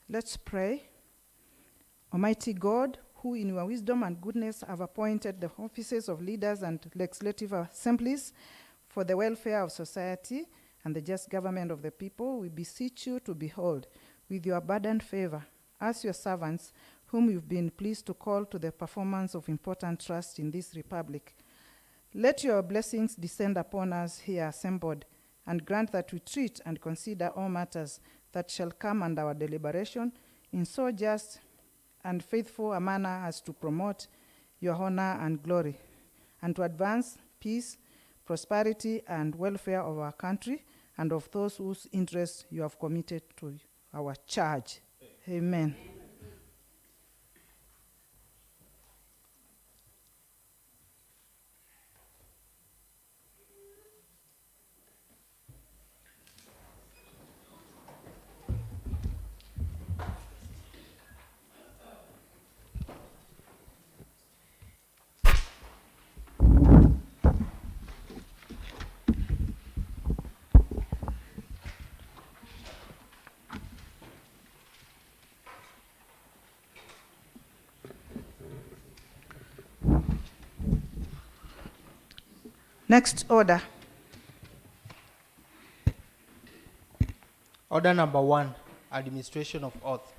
Let's pray. Almighty God, who in your wisdom and goodness have appointed the offices of leaders and legislative assemblies for the welfare of society and the just government of the people, we beseech you to behold with your abundant favor as your servants, whom you've been pleased to call to the performance of important trust in this republic. Let your blessings descend upon us here assembled, and grant that we treat and consider all matters that shall come under our deliberation in so just and faithful a manner as to promote your honor and glory, and to advance peace, prosperity, and welfare of our country and of those whose interests you have committed to our charge. Amen. Next order. Order number 1, administration of oath.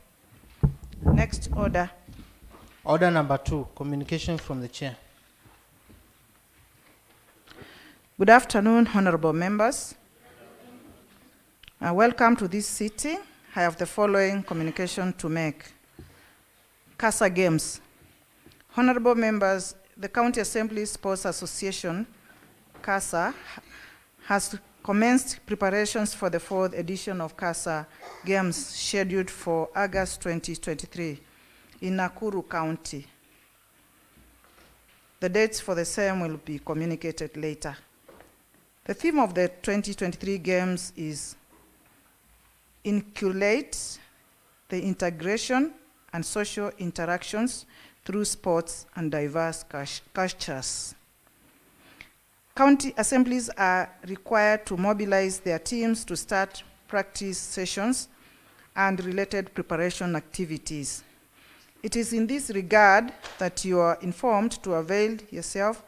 Next order. Order number 2, communication from the chair. Good afternoon, honorable members. Welcome to this sitting. I have the following communication to make. CASA Games. Honorable members, the County Assembly Sports Association, CASA, has commenced preparations for the 4th edition of CASA Games scheduled for August 2023 in Nakuru County. The dates for the same will be communicated later. The theme of the 2023 Games is Inculcate the Integration and Social Interactions through Sports and Diverse Cultures. County assemblies are required to mobilize their teams to start practice sessions and related preparation activities. It is in this regard that you are informed to avail yourself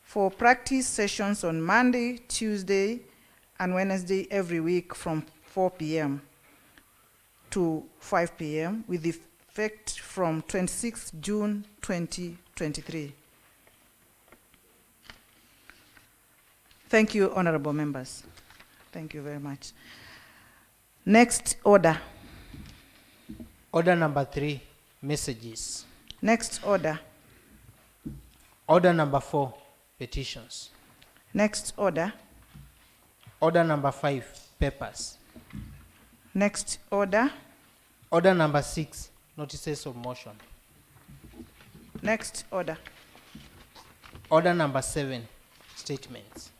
for practice sessions on Monday, Tuesday, and Wednesday every week from 4 p.m. to 5 p.m. with effect from 26 June 2023. Thank you, honorable members. Thank you very much. Next order. Order number 3, messages. Next order. Order number 4, petitions. Next order. Order number 5, papers. Next order. Order number 6, notices of motion. Next order. Order number 7, statements.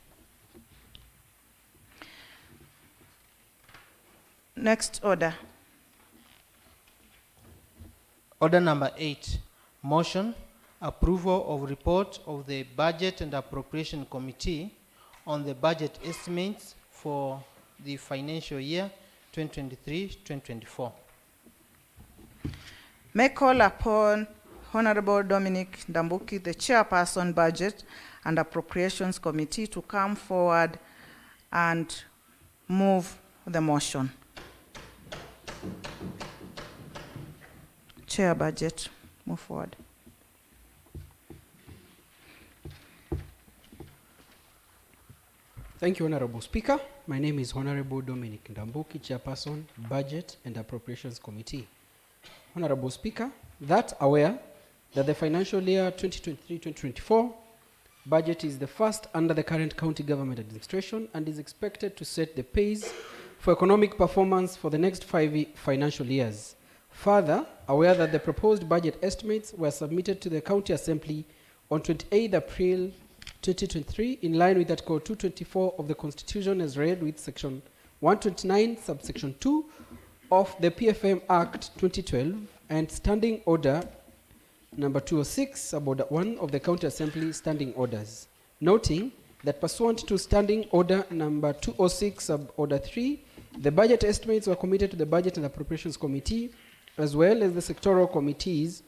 Next order. Order number 8, motion, approval of report of the Budget and Appropriation Committee on the budget estimates for the financial year 2023-2024. May call upon Honorable Dominic Ndambuki, the Chairperson, Budget and Appropriations Committee, to come forward and move the motion. Chair Budget, move forward. Thank you, Honorable Speaker. My name is Honorable Dominic Ndambuki, Chairperson, Budget and Appropriations Committee. Honorable Speaker, that aware that the financial year 2023-2024 budget is the first under the current county government administration and is expected to set the pace for economic performance for the next 5 financial years. Further, aware that the proposed budget estimates were submitted to the County Assembly on 28 April 2023 in line with Article 224 of the Constitution as read with Section 129, subsection 2 of the PFM Act 2012 and Standing Order number 206, Suborder 1 of the County Assembly Standing Orders. Noting that pursuant to Standing Order number 206, Suborder 3, the budget estimates were committed to the Budget and Appropriations Committee as well as the sectoral committees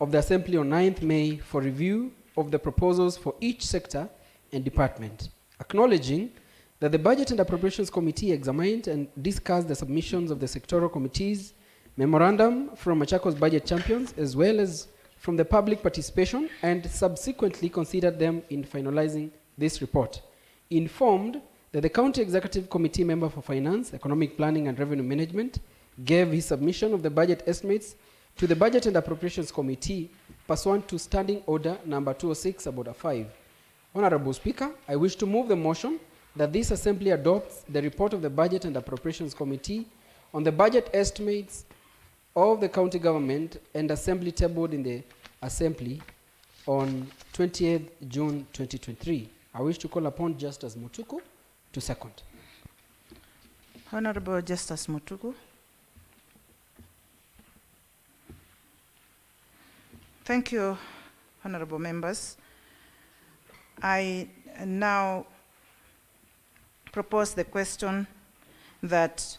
of the Assembly on 9th May for review of the proposals for each sector and department, acknowledging that the Budget and Appropriations Committee examined and discussed the submissions of the sectoral committees, memorandum from Machakos budget champions, as well as from the public participation, and subsequently considered them in finalizing this report. Informed that the County Executive Committee member for Finance, Economic Planning and Revenue Management gave his submission of the budget estimates to the Budget and Appropriations Committee pursuant to Standing Order number 206/5. Honorable Speaker, I wish to move the motion that this Assembly adopts the report of the Budget and Appropriations Committee on the budget estimates of the county government and Assembly tabled in the Assembly on 28th June 2023. I wish to call upon Justice Mutuku to second. Honorable Justice Mutuku. Thank you, honorable members. I now propose the question that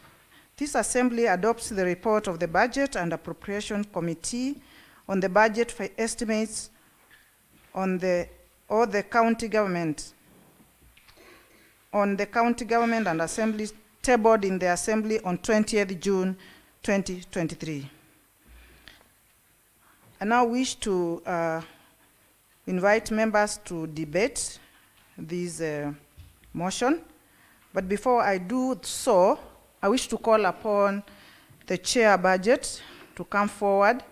this Assembly adopts the report of the Budget and Appropriation Committee on the budget for estimates on the county government and Assembly tabled in the Assembly on 20th June 2023. I now wish to invite members to debate this motion. But before I do so, I wish to call upon the Chair Budget to come forward,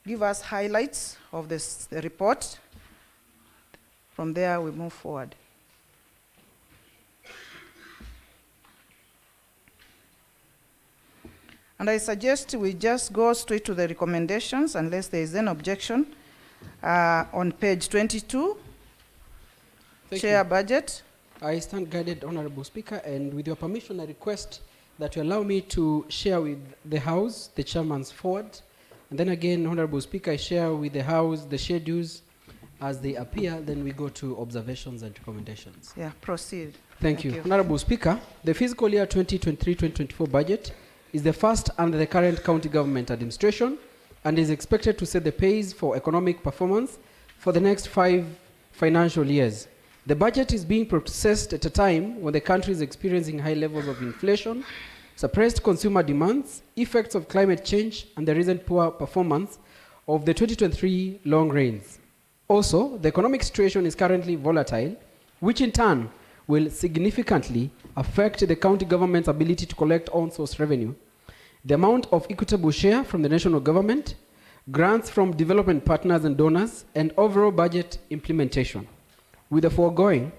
give us highlights of the report. From there, we move forward. And I suggest we just go straight to the recommendations unless there is an objection. On page 22, Chair Budget. I stand guided, Honorable Speaker, and with your permission, I request that you allow me to share with the House the chairman's forward. And then again, Honorable Speaker, I share with the House the schedules as they appear. Then we go to observations and recommendations. Yeah, proceed. Thank you. Honorable Speaker, the fiscal year 2023-2024 budget is the first under the current county government administration and is expected to set the pace for economic performance for the next 5 financial years. The budget is being processed at a time when the country is experiencing high levels of inflation, suppressed consumer demands, effects of climate change, and the recent poor performance of the 2023 long rains. Also, the economic situation is currently volatile, which in turn will significantly affect the county government's ability to collect on-source revenue, the amount of equitable share from the national government, grants from development partners and donors, and overall budget implementation. With the foregoing,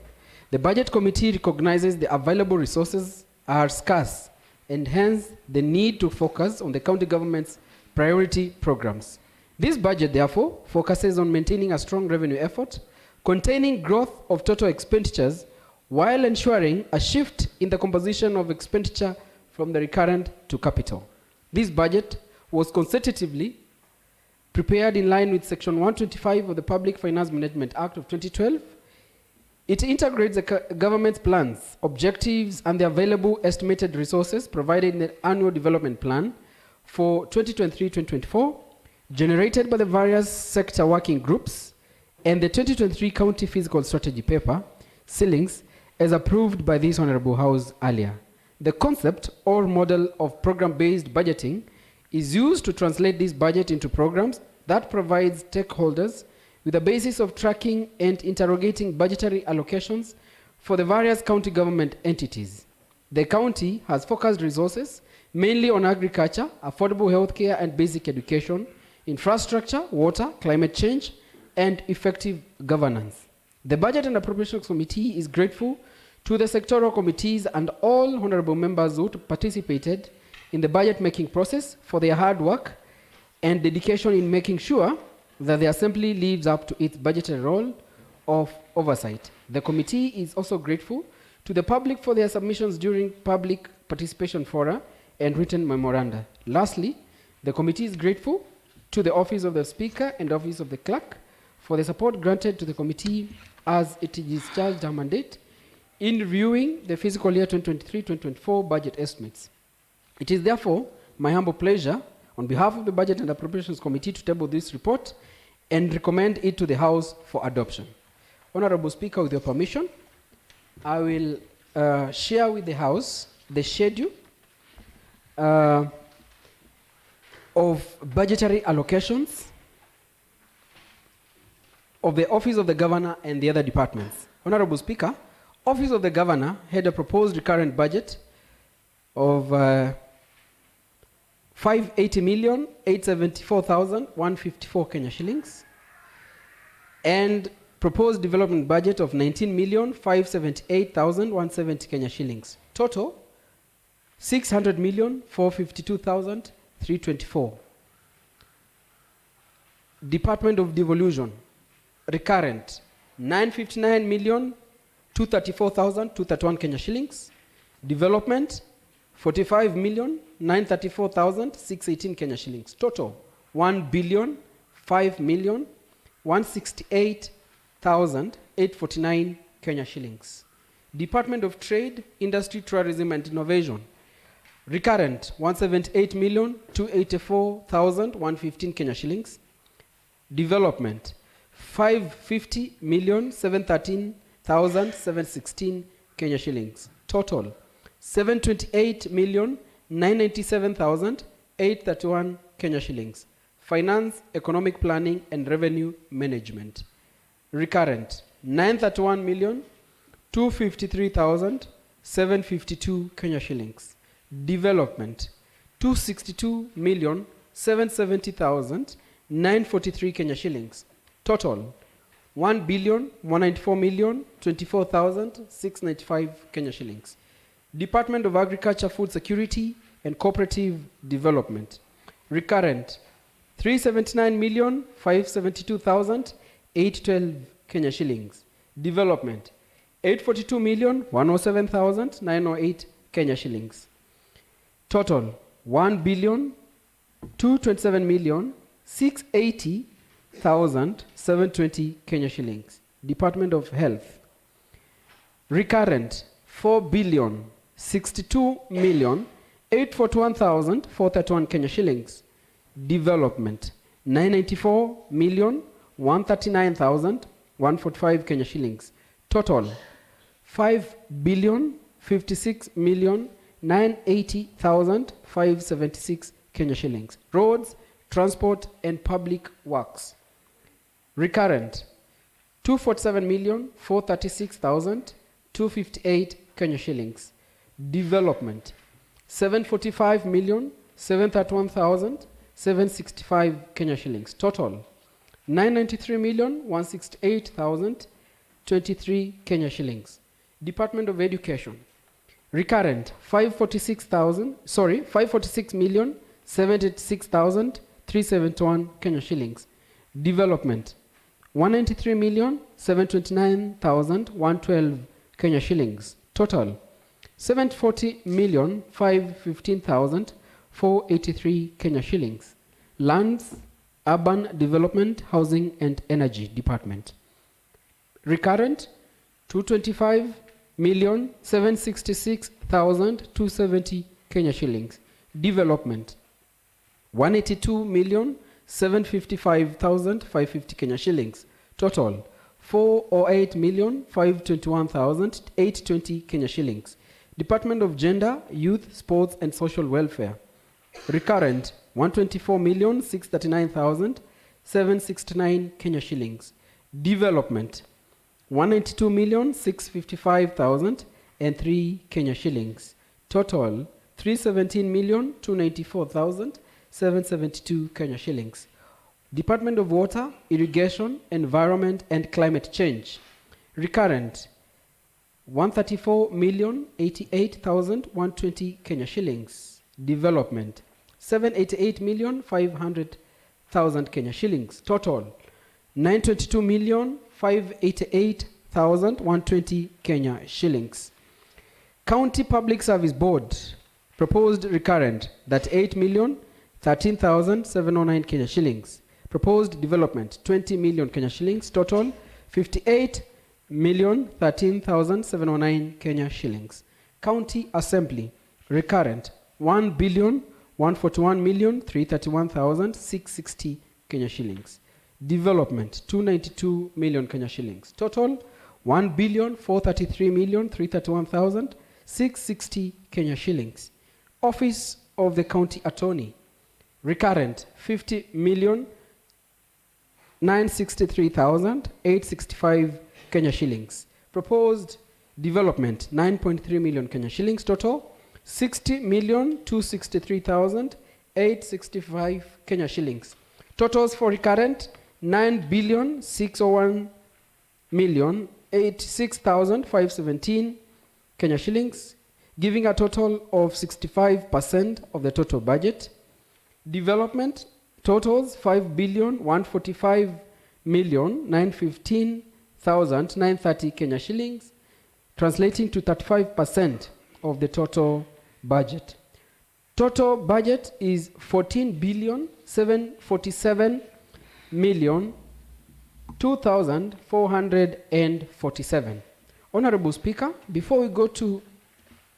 the Budget Committee recognizes the available resources are scarce and hence the need to focus on the county government's priority programs. This budget, therefore, focuses on maintaining a strong revenue effort, containing growth of total expenditures, while ensuring a shift in the composition of expenditure from the recurrent to capital. This budget was constitutively prepared in line with Section 125 of the Public Finance Management Act of 2012. It integrates the government's plans, objectives, and the available estimated resources provided in the annual development plan for 2023-2024, generated by the various sector working groups, and the 2023 County Fiscal Strategy Paper, ceilings, as approved by this Honorable House earlier. The concept or model of program-based budgeting is used to translate this budget into programs that provides stakeholders with a basis of tracking and interrogating budgetary allocations for the various county government entities. The county has focused resources mainly on agriculture, affordable healthcare and basic education, infrastructure, water, climate change, and effective governance. The Budget and Appropriations Committee is grateful to the sectoral committees and all honorable members who participated in the budget making process for their hard work and dedication in making sure that the Assembly lives up to its budgetary role of oversight. The committee is also grateful to the public for their submissions during public participation fora and written memoranda. Lastly, the committee is grateful to the Office of the Speaker and Office of the Clerk for the support granted to the committee as it discharged our mandate in reviewing the fiscal year 2023-2024 budget estimates. It is therefore my humble pleasure on behalf of the Budget and Appropriations Committee to table this report and recommend it to the House for adoption. Honorable Speaker, with your permission, I will share with the House the schedule of budgetary allocations of the Office of the Governor and the other departments. Honorable Speaker, Office of the Governor had a proposed recurrent budget of 580,874,154 Kenya shillings and proposed development budget of 19,578,170 Kenya shillings. Total 600,452,324. Department of Devolution, recurrent 959,234,231 Kenya shillings. Development 45,934,618 Kenya shillings. Total 1,005,168,849 Kenya shillings. Department of Trade, Industry, Tourism and Innovation, recurrent 178,284,115 Kenya shillings. Development 550,713,716 Kenya shillings. Total 728,997,831 Kenya shillings. Finance, Economic Planning and Revenue Management, recurrent 931,253,752 Kenya shillings. Development 262,770,943 Kenya shillings. Total 1,194,024,695 Kenya shillings. Department of Agriculture, Food Security and Cooperative Development, recurrent 379,572,812 Kenya shillings. Development 842,107,908 Kenya shillings. Total 1,227,680,720 Kenya shillings. Department of Health, recurrent 4,062,841,431 Kenya shillings. Development 994,139,145 Kenya shillings. Total 5,056,980,576 Kenya shillings. Roads, Transport and Public Works, recurrent 247,436,258 Kenya shillings. Development 745,731,765 Kenya shillings. Total 993,168,023 Kenya shillings. Department of Education, recurrent 546,786,371 Kenya shillings. Development 193,729,112 Kenya shillings. Total 740,515,483 Kenya shillings. Lands, Urban Development, Housing and Energy Department, recurrent 225,766,270 Kenya shillings. Development 182,755,550 Kenya shillings. Total 408,521,820 Kenya shillings. Department of Gender, Youth, Sports and Social Welfare, recurrent 124,639,769 Kenya shillings. Development 192,655,003 Kenya shillings. Total 317,294,772 Kenya shillings. Department of Water, Irrigation, Environment and Climate Change, recurrent 134,088,120 Kenya shillings. Development 788,500,000 Kenya shillings. Total 922,588,120 Kenya shillings. County Public Service Board, proposed recurrent that 8,013,709 Kenya shillings. Proposed development 20 million Kenya shillings. Total 58,013,709 Kenya shillings. County Assembly, recurrent 1,1 141,331,660 Kenya shillings. Development, 292 million Kenya shillings. Total, 1,433,331,660 Kenya shillings. Office of the County Attorney, recurrent, 50,963,865 Kenya shillings. Proposed development, 9.3 million Kenya shillings. Total, 60,263,865 Kenya shillings. Totals for recurrent, 9,601,086,517 Kenya shillings, giving a total of 65% of the total budget. Development totals 5,145,915,930 Kenya shillings, translating to 35% of the total budget. Total budget is 14,747,2,447. Honorable Speaker, before we go to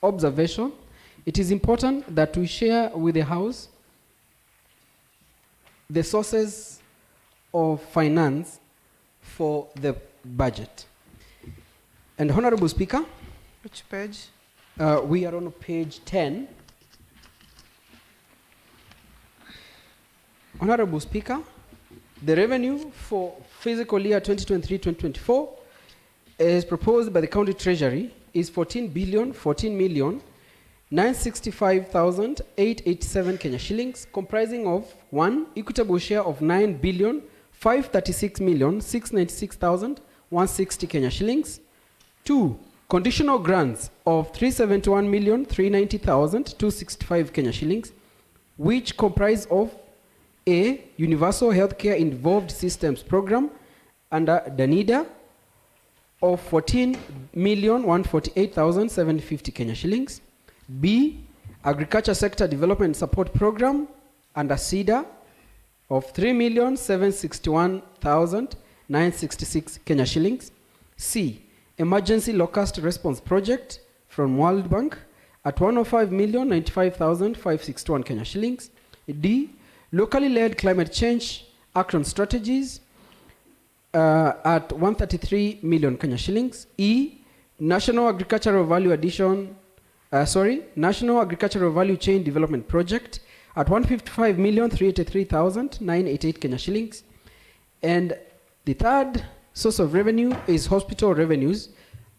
observation, it is important that we share with the House the sources of finance for the budget. And Honorable Speaker, Which page? we are on page 10. Honorable Speaker, the revenue for fiscal year 2023-2024 as proposed by the County Treasury is 14,965,887 Kenya shillings, comprising of 1. Equitable share of 9,536,696,160 Kenya shillings. 2. Conditional grants of 371,390,265 Kenya shillings, which comprise of A. Universal Healthcare Involved Systems Program under DANIDA of 14,148,750 Kenya shillings. B. Agriculture Sector Development Support Program under SIDA of 3,761,966 Kenya shillings. C. Emergency Locust Response Project from World Bank at 105,095,561 Kenya shillings. D. Locally led climate change action strategies at 133 million Kenya shillings. E. National Agricultural Value Chain Development Project at 155,383,988 Kenya shillings. And the third source of revenue is hospital revenues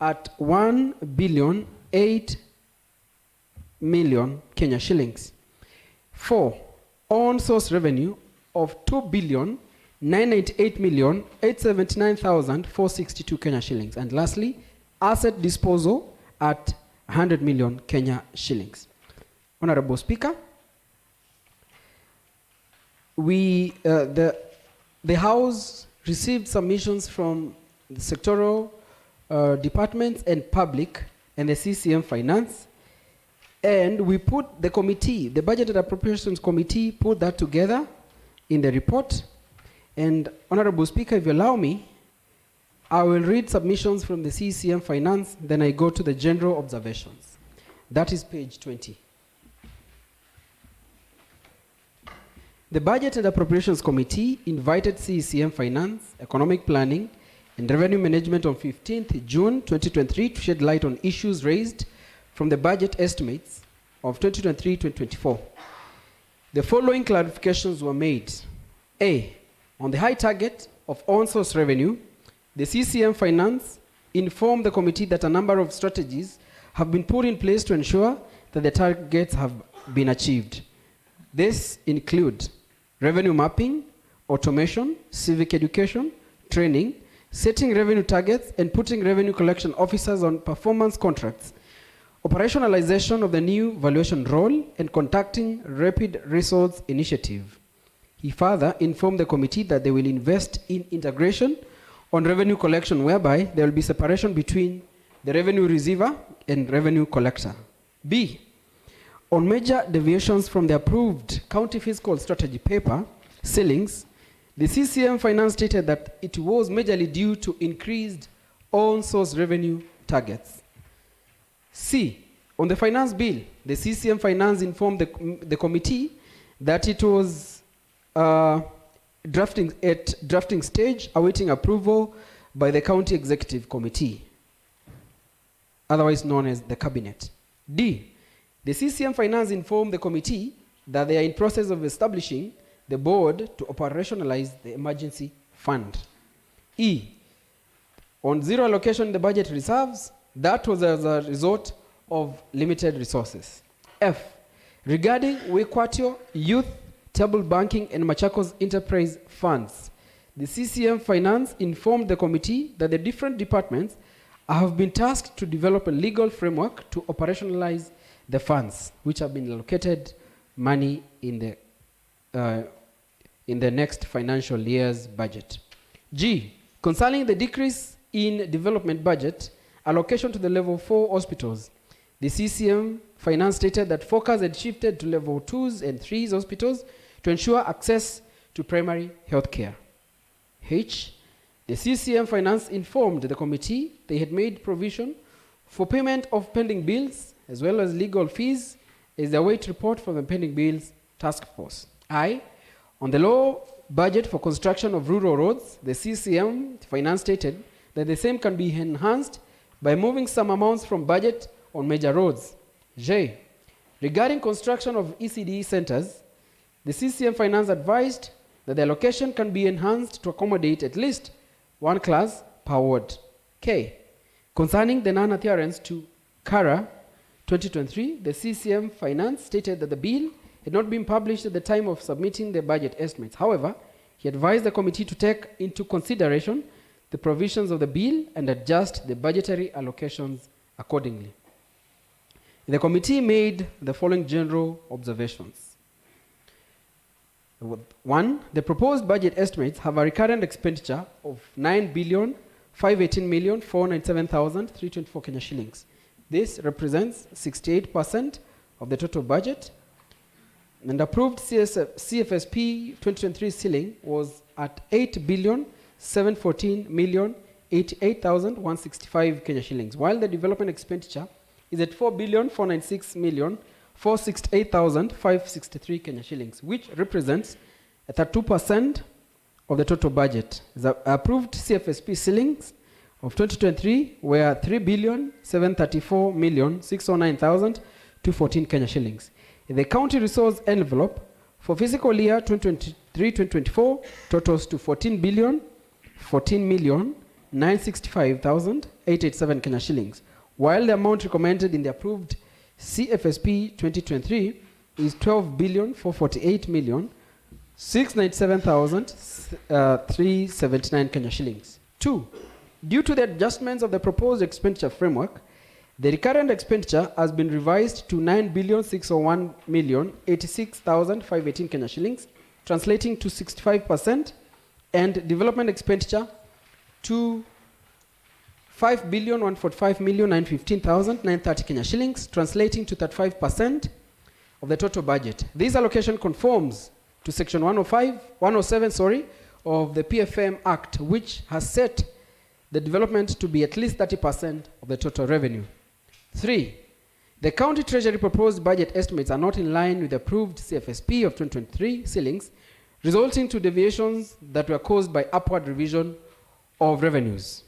at 1,008,000,000 Kenya shillings. 4. On source revenue of 2,998,879,462 Kenya shillings. And lastly, asset disposal at 100 million Kenya shillings. Honorable Speaker, the House received submissions from the sectoral departments and public and the CCM Finance, and we put the committee, the Budget and Appropriations Committee, put that together in the report. And Honorable Speaker, if you allow me, I will read submissions from the CCM Finance, then I go to the general observations. That is page 20. The Budget and Appropriations Committee invited CCM Finance, Economic Planning, and Revenue Management on 15th June 2023 to shed light on issues raised from the budget estimates of 2023-2024. The following clarifications were made. A. On the high target of on-source revenue, the CCM Finance informed the committee that a number of strategies have been put in place to ensure that the targets have been achieved. This include revenue mapping, automation, civic education, training, setting revenue targets, and putting revenue collection officers on performance contracts, operationalization of the new valuation role, and conducting rapid resource initiative. He further informed the committee that they will invest in integration on revenue collection, whereby there will be separation between the revenue receiver and revenue collector. B. On major deviations from the approved county fiscal strategy paper, ceilings, the CCM Finance stated that it was majorly due to increased on-source revenue targets. C. On the finance bill, the CCM Finance informed the committee that it was drafting stage, awaiting approval by the County Executive Committee, otherwise known as the Cabinet. D, the CCM Finance informed the committee that they are in process of establishing the board to operationalize the emergency fund. E, on zero allocation in the budget reserves, that was as a result of limited resources. F, regarding Wekwatio Youth, Table Banking and Machakos Enterprise Funds, the CCM Finance informed the committee that the different departments have been tasked to develop a legal framework to operationalize the funds, which have been allocated money in the next financial year's budget. G, concerning the decrease in development budget, allocation to the level 4 hospitals, the CCM Finance stated that focus had shifted to level 2s and 3s hospitals to ensure access to primary health care. H, the CCM Finance informed the committee they had made provision for payment of pending bills as well as legal fees as they await report from the pending bills task force. I, on the low budget for construction of rural roads, the CCM Finance stated that the same can be enhanced by moving some amounts from budget on major roads. J, regarding construction of ECD centers, the CCM Finance advised that the allocation can be enhanced to accommodate at least one class per ward. K, concerning the non-adherence to CARA 2023, the CCM Finance stated that the bill had not been published at the time of submitting the budget estimates. However, he advised the committee to take into consideration the provisions of the bill and adjust the budgetary allocations accordingly. The committee made the following general observations. 1, the proposed budget estimates have a recurrent expenditure of 9,518,497,324 Kenya shillings. This represents 68% of the total budget. And approved CFSP 2023 ceiling was at 8,714,088,165 Kenya shillings, while the development expenditure is at 4,496,468,563 Kenya shillings, which represents 32% of the total budget. The approved CFSP ceilings of 2023 were 3,734,609,214 Kenya shillings. The county resource envelope for fiscal year 2023-2024 totals to 14,965,887 Kenya shillings, while the amount recommended in the approved CFSP 2023 is 12,448,697,379 Kenya shillings. 2. Due to the adjustments of the proposed expenditure framework, the recurrent expenditure has been revised to 9,601,086,518 Kenya shillings, translating to 65%, and development expenditure to 5,145,915,930 Kenya shillings, translating to 35% of the total budget. This allocation conforms to Section 107 of the PFM Act, which has set the development to be at least 30% of the total revenue. 3. The county treasury proposed budget estimates are not in line with the approved CFSP of 2023 ceilings, resulting to deviations that were caused by upward revision of revenues.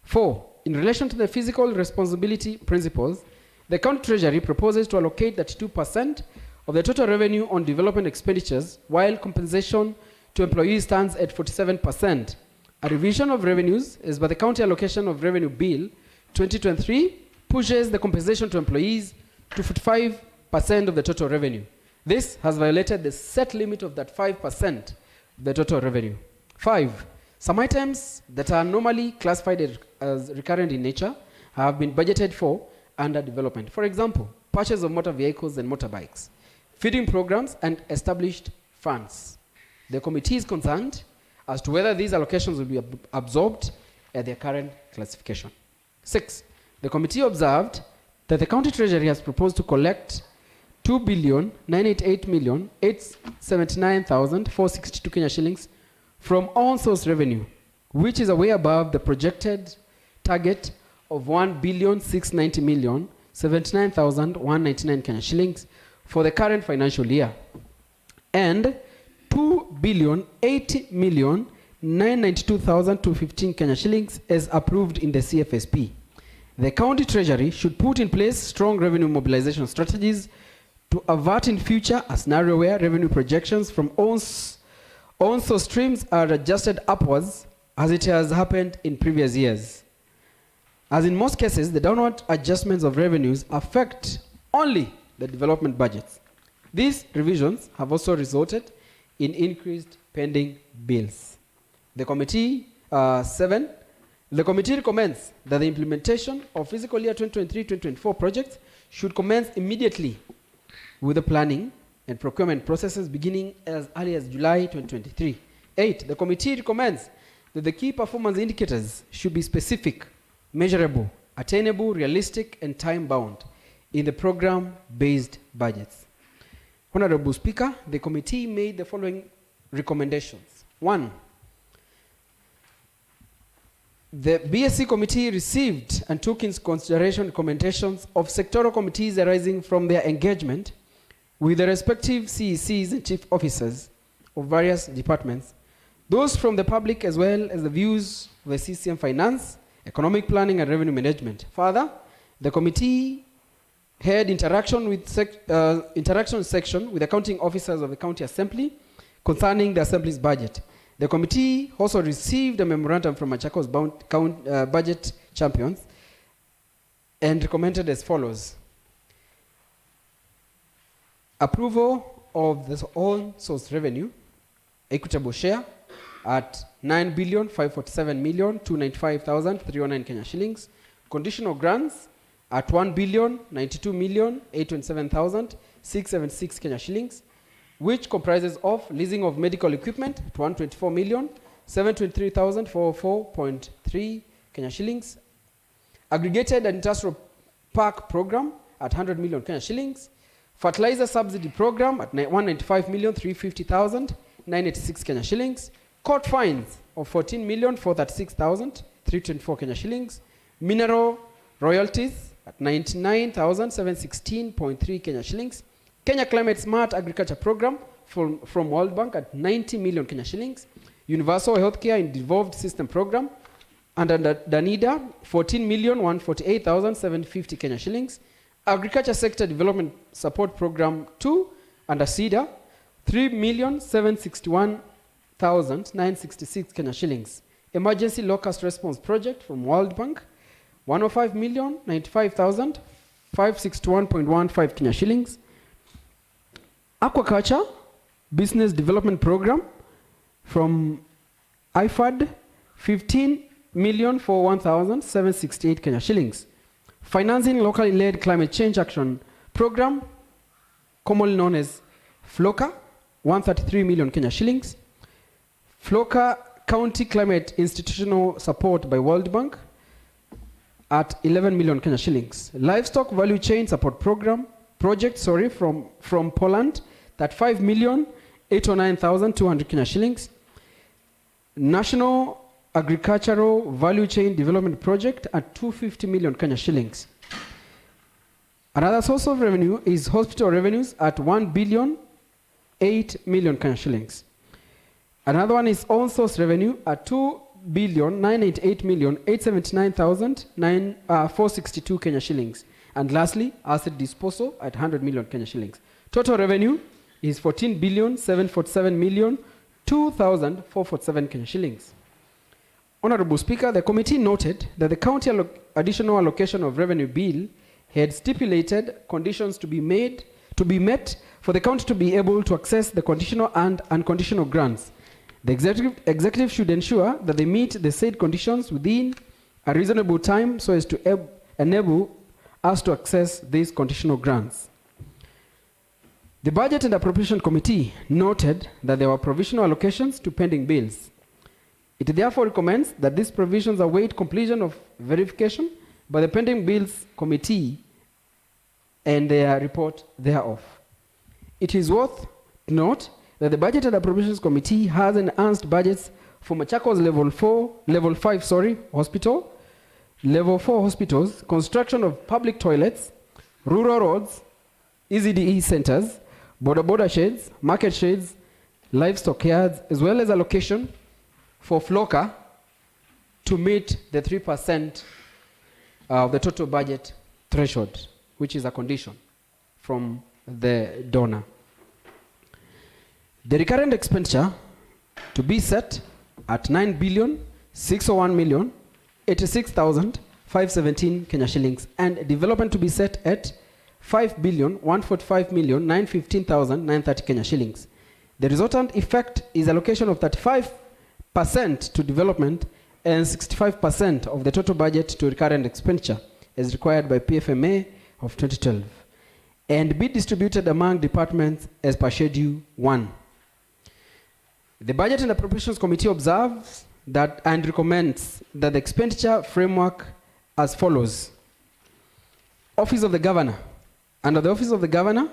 4. In relation to the fiscal responsibility principles, the county treasury proposes to allocate 32% of the total revenue on development expenditures, while compensation to employees stands at 47%. A revision of revenues as by the county allocation of revenue bill 2023 pushes the compensation to employees to 45% of the total revenue. This has violated the set limit of that 5% of the total revenue. 5. Some items that are normally classified as recurrent in nature have been budgeted for under development. For example, purchase of motor vehicles and motorbikes, feeding programs, and established funds. The committee is concerned as to whether these allocations will be absorbed at their current classification. 6. The committee observed that the county treasury has proposed to collect 2,988,879,462 Kenya shillings from on-source revenue, which is way above the projected target of 1,690,000,000 79,199 Kenya shillings for the current financial year, and 2,080,992,215 Kenya shillings as approved in the CFSP. The county treasury should put in place strong revenue mobilization strategies to avert in future a scenario where revenue projections from own-source streams are adjusted upwards, as it has happened in previous years. As in most cases, the downward adjustments of revenues affect only the development budgets. These revisions have also resulted in increased pending bills. The committee, 7, the committee recommends that the implementation of fiscal year 2023-2024 projects should commence immediately with the planning and procurement processes beginning as early as July 2023. 8, the committee recommends that the key performance indicators should be specific, measurable, attainable, realistic, and time-bound in the program-based budgets. Honorable Speaker, the committee made the following recommendations. 1, the BSC committee received and took into consideration recommendations of sectoral committees arising from their engagement with the respective CECs and chief officers of various departments, those from the public as well as the views of the CCM Finance, Economic Planning and Revenue Management. Further, the committee had interaction section with accounting officers of the county assembly concerning the assembly's budget. The committee also received a memorandum from Machakos budget champions and recommended as follows: approval of the own source revenue, equitable share at 9,547,295,309 Kenya shillings, conditional grants at 1,092,827,676 Kenya shillings, which comprises of leasing of medical equipment at 124,723,404.3 Kenya shillings, aggregated and industrial park program at 100 million Kenya shillings, fertilizer subsidy program at 195,350,986 Kenya shillings, court fines of 14,436,324 Kenya shillings, mineral royalties at 99,716.3 Kenya shillings, Kenya Climate Smart Agriculture Program from World Bank at 90 million Kenya shillings, Universal Healthcare in Devolved System Program under Danida 14,148,750 Kenya shillings, Agriculture Sector Development Support Program 2 under CEDA 3,761,966 Kenya shillings, Emergency Locust Response Project from World Bank 105,095,561.15 Kenya shillings, Aquaculture Business Development Program from IFAD 15,041,768 Kenya shillings, Financing Locally Led Climate Change Action Program, commonly known as FLOCA, 133 million Kenya shillings, FLOCA County Climate Institutional Support by World Bank at 11 million Kenya shillings, Livestock Value Chain Support Program project from Poland at 5,809,200 Kenya shillings, National Agricultural Value Chain Development Project at 250 million Kenya shillings. Another source of revenue is hospital revenues at 1,008 million Kenya shillings. Another one is own source revenue at 2,988,879,462 Kenya shillings. And lastly, asset disposal at 100 million Kenya shillings. Total revenue is 14,747,002,447 Kenya shillings. Honorable Speaker, the committee noted that the county additional allocation of revenue bill had stipulated conditions to be met for the county to be able to access the conditional and unconditional grants. The executive should ensure that they meet the said conditions within a reasonable time so as to enable us to access these conditional grants. The Budget and Appropriation Committee noted that there were provisional allocations to pending bills. It therefore recommends that these provisions await completion of verification by the Pending Bills Committee and their report thereof. It is worth to note that the Budget and Appropriations Committee has enhanced budgets for Machakos Level 5 hospital, Level 4 hospitals, construction of public toilets, rural roads, EZDE centers, border sheds, market sheds, livestock yards, as well as allocation for FLOCA to meet the 3% of the total budget threshold, which is a condition from the donor. The recurrent expenditure to be set at 9,601,086,517 Kenya shillings, and development to be set at 5,145,915,930 Kenya shillings. The resultant effect is allocation of 35% to development and 65% of the total budget to recurrent expenditure as required by PFMA of 2012, and be distributed among departments as per Schedule 1. The Budget and Appropriations Committee observes that and recommends that the expenditure framework as follows. Office of the Governor. Under the Office of the Governor,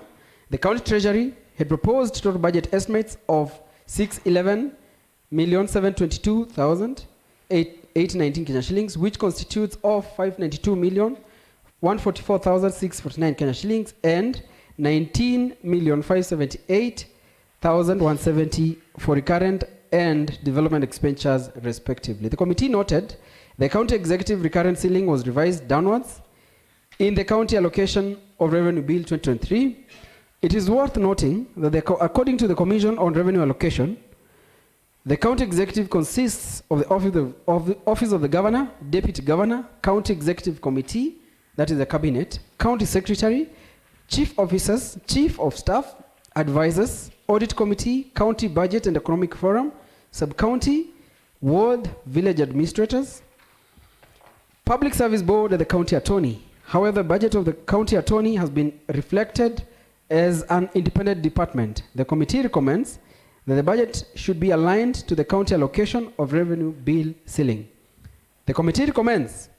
the County Treasury had proposed total budget estimates of 611,722,819 Kenya shillings, which constitutes of 592,144,649 Kenya shillings and 19,578,170 for recurrent and development expenditures respectively. The committee noted the county executive recurrent ceiling was revised downwards in the county allocation of revenue bill 2023. It is worth noting that according to the Commission on Revenue Allocation, the county executive consists of the Office of the Governor, Deputy Governor, County Executive Committee, that is the Cabinet, County Secretary, Chief Officers, Chief of Staff, Advisors, Audit Committee, County Budget and Economic Forum, Sub-County, Ward, Village Administrators, Public Service Board, and the County Attorney. However, the budget of the County Attorney has been reflected as an independent department. The committee recommends that the budget should be aligned to the county allocation of revenue bill ceiling. The committee recommends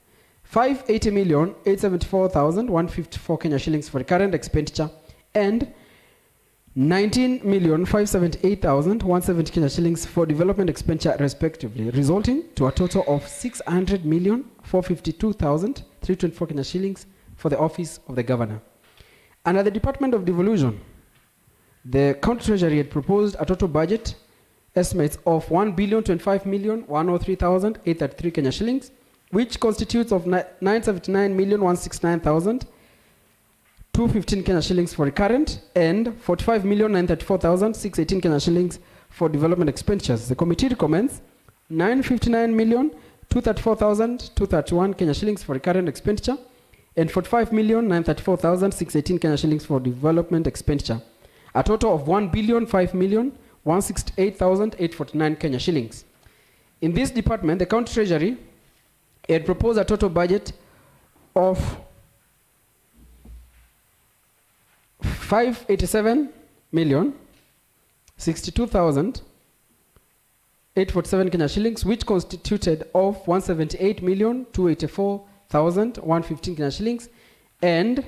580,874,154 Kenya shillings for recurrent expenditure and 19,578,170 Kenya shillings for development expenditure respectively, resulting to a total of 600,452,324 Kenya shillings for the Office of the Governor. Under the Department of Devolution, the County Treasury had proposed a total budget estimates of 1,025,103,833 Kenya shillings, which constitutes of 979,169,215 Kenya shillings for recurrent and 45,934,618 Kenya shillings for development expenditures. The committee recommends 959,234,231 Kenya shillings for recurrent expenditure and 45,934,618 Kenya shillings for development expenditure. A total of 1,005,168,849 Kenya shillings. In this department, the County Treasury had proposed a total budget of 587,062,847 Kenya shillings, which constituted of 178,284,115 Kenya shillings and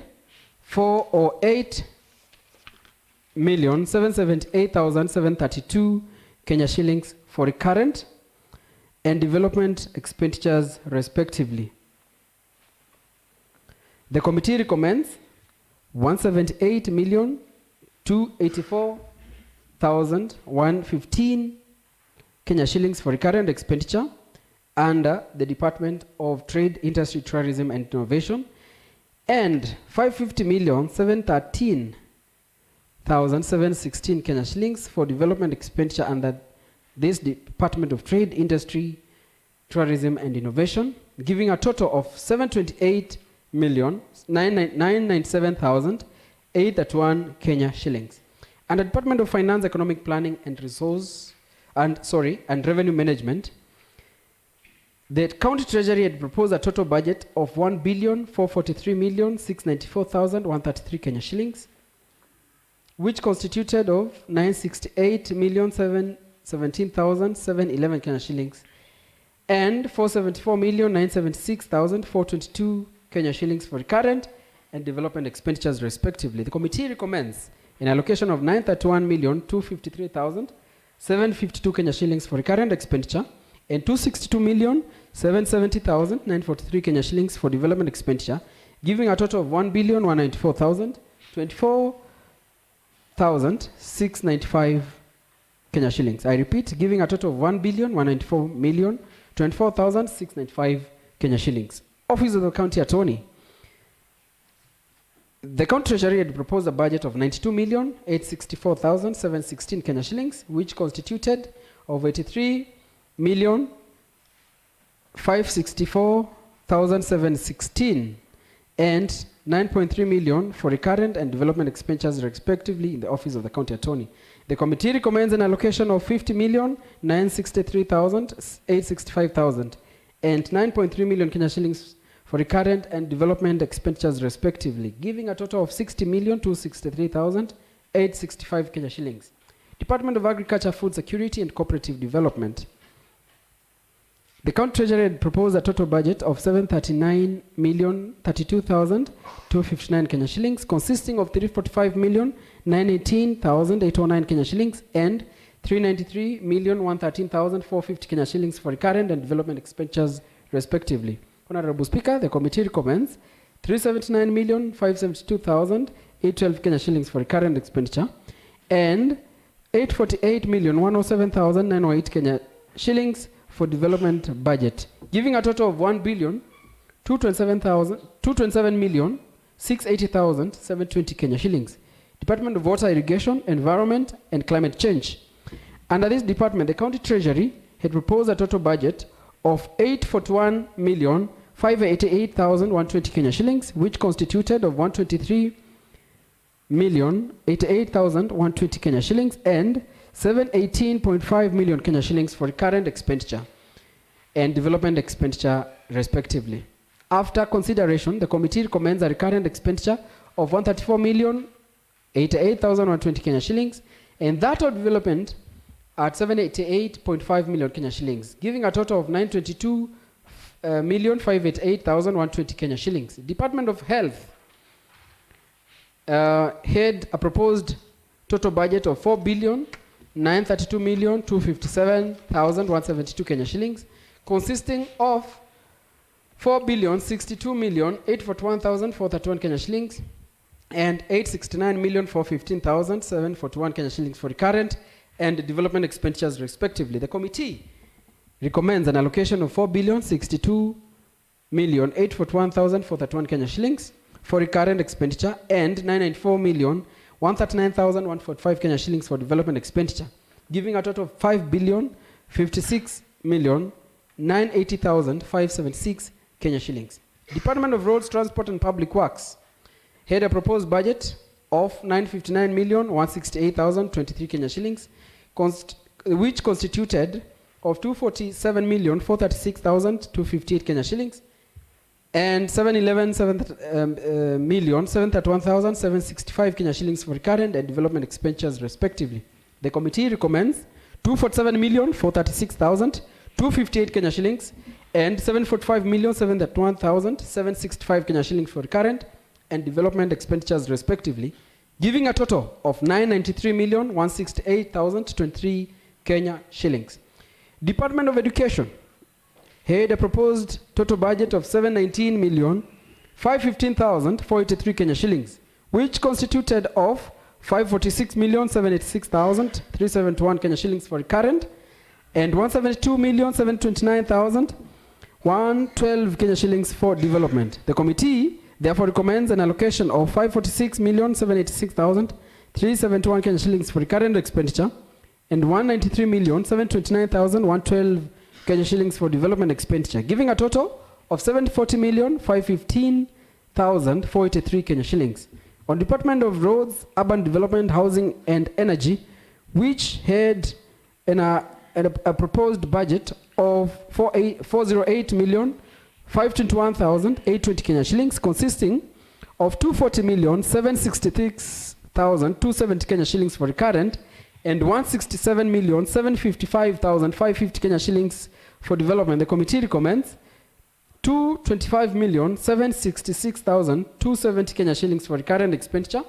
408,778,732 Kenya shillings for recurrent and development expenditures respectively. The committee recommends 178,284,115 Kenya shillings for recurrent expenditure under the Department of Trade, Industry, Tourism and Innovation, and 550,713,716 Kenya shillings for development expenditure under this Department of Trade, Industry, Tourism and Innovation, giving a total of 728,997,831 Kenya shillings. Under Department of Finance, Economic Planning and and Revenue Management, the County Treasury had proposed a total budget of 1,443,694,133 Kenya shillings, which constituted of 968,717,711 Kenya shillings and 474,976,422 Kenya shillings for recurrent and development expenditures respectively. The committee recommends an allocation of 931,253,752 Kenya shillings for recurrent expenditure and 262,770,943 Kenya shillings for development expenditure, giving a total of 1,194,024,695 Kenya shillings. I repeat, giving a total of 1,194,024,695 Kenya shillings. Office of the County Attorney. The County Treasury had proposed a budget of 92,864,716 Kenya shillings, which constituted of 83,564,716 and 9.3 million for recurrent and development expenditures respectively in the Office of the County Attorney. The committee recommends an allocation of 50,963,865,000 and 9.3 million Kenya shillings for recurrent and development expenditures respectively, giving a total of 60,263,865 Kenya shillings. Department of Agriculture, Food Security and Cooperative Development. The County Treasury had proposed a total budget of 739,032,259 Kenya shillings, consisting of 345,918,809 Kenya shillings and 393,113,450 Kenya shillings for recurrent and development expenditures respectively. Honorable Speaker, the committee recommends 379,572,812 Kenya shillings for recurrent expenditure and 848,107,908 Kenya shillings for development budget, giving a total of 1,227,680,720 Kenya shillings. Department of Water, Irrigation, Environment and Climate Change. Under this department, the County Treasury had proposed a total budget of 841,588,120 Kenya shillings, which constituted of 123,088,120 Kenya shillings and 718.5 million Kenya shillings for recurrent expenditure and development expenditure respectively. After consideration, the committee recommends a recurrent expenditure of 134,088,120 Kenya shillings and that of development at 788.5 million Kenya shillings, giving a total of 922,588,120 Kenya shillings. Department of Health had a proposed total budget of 4,932,257,172 Kenya shillings, consisting of 4,062,841,431 Kenya shillings and 869,415,741 Kenya shillings for recurrent and development expenditures respectively. The committee recommends an allocation of 4,062,841,431 Kenya shillings for recurrent expenditure and 994,139,145 Kenya shillings for development expenditure, giving a total of 5,056,980,576 Kenya shillings. Department of Roads, Transport and Public Works had a proposed budget of 959,168,023 Kenya shillings, which constituted of 247,436,258 Kenya shillings and 731,765 Kenya shillings for recurrent and development expenditures respectively. The committee recommends 247,436,258 Kenya shillings and 745,731,765 Kenya shillings for recurrent and development expenditures respectively, giving a total of 993,168,023 Kenya shillings. Department of Education had a proposed total budget of 719,515,483 Kenya shillings, which constituted of 546,786,371 Kenya shillings for recurrent and 172,729,112 Kenya shillings for development. The committee therefore recommends an allocation of 546,786,371 Kenya shillings for recurrent expenditure and 193,729,112 Kenya shillings for development expenditure, giving a total of 740,515,483 Kenya shillings. On Department of Roads, Urban Development, Housing and Energy, which had a proposed budget of 408,521,820 Kenya shillings, consisting of 240,766,270 Kenya shillings for recurrent and 167,755,550 Kenya shillings for development. The committee recommends 182,755,550 Kenya shillings for recurrent expenditure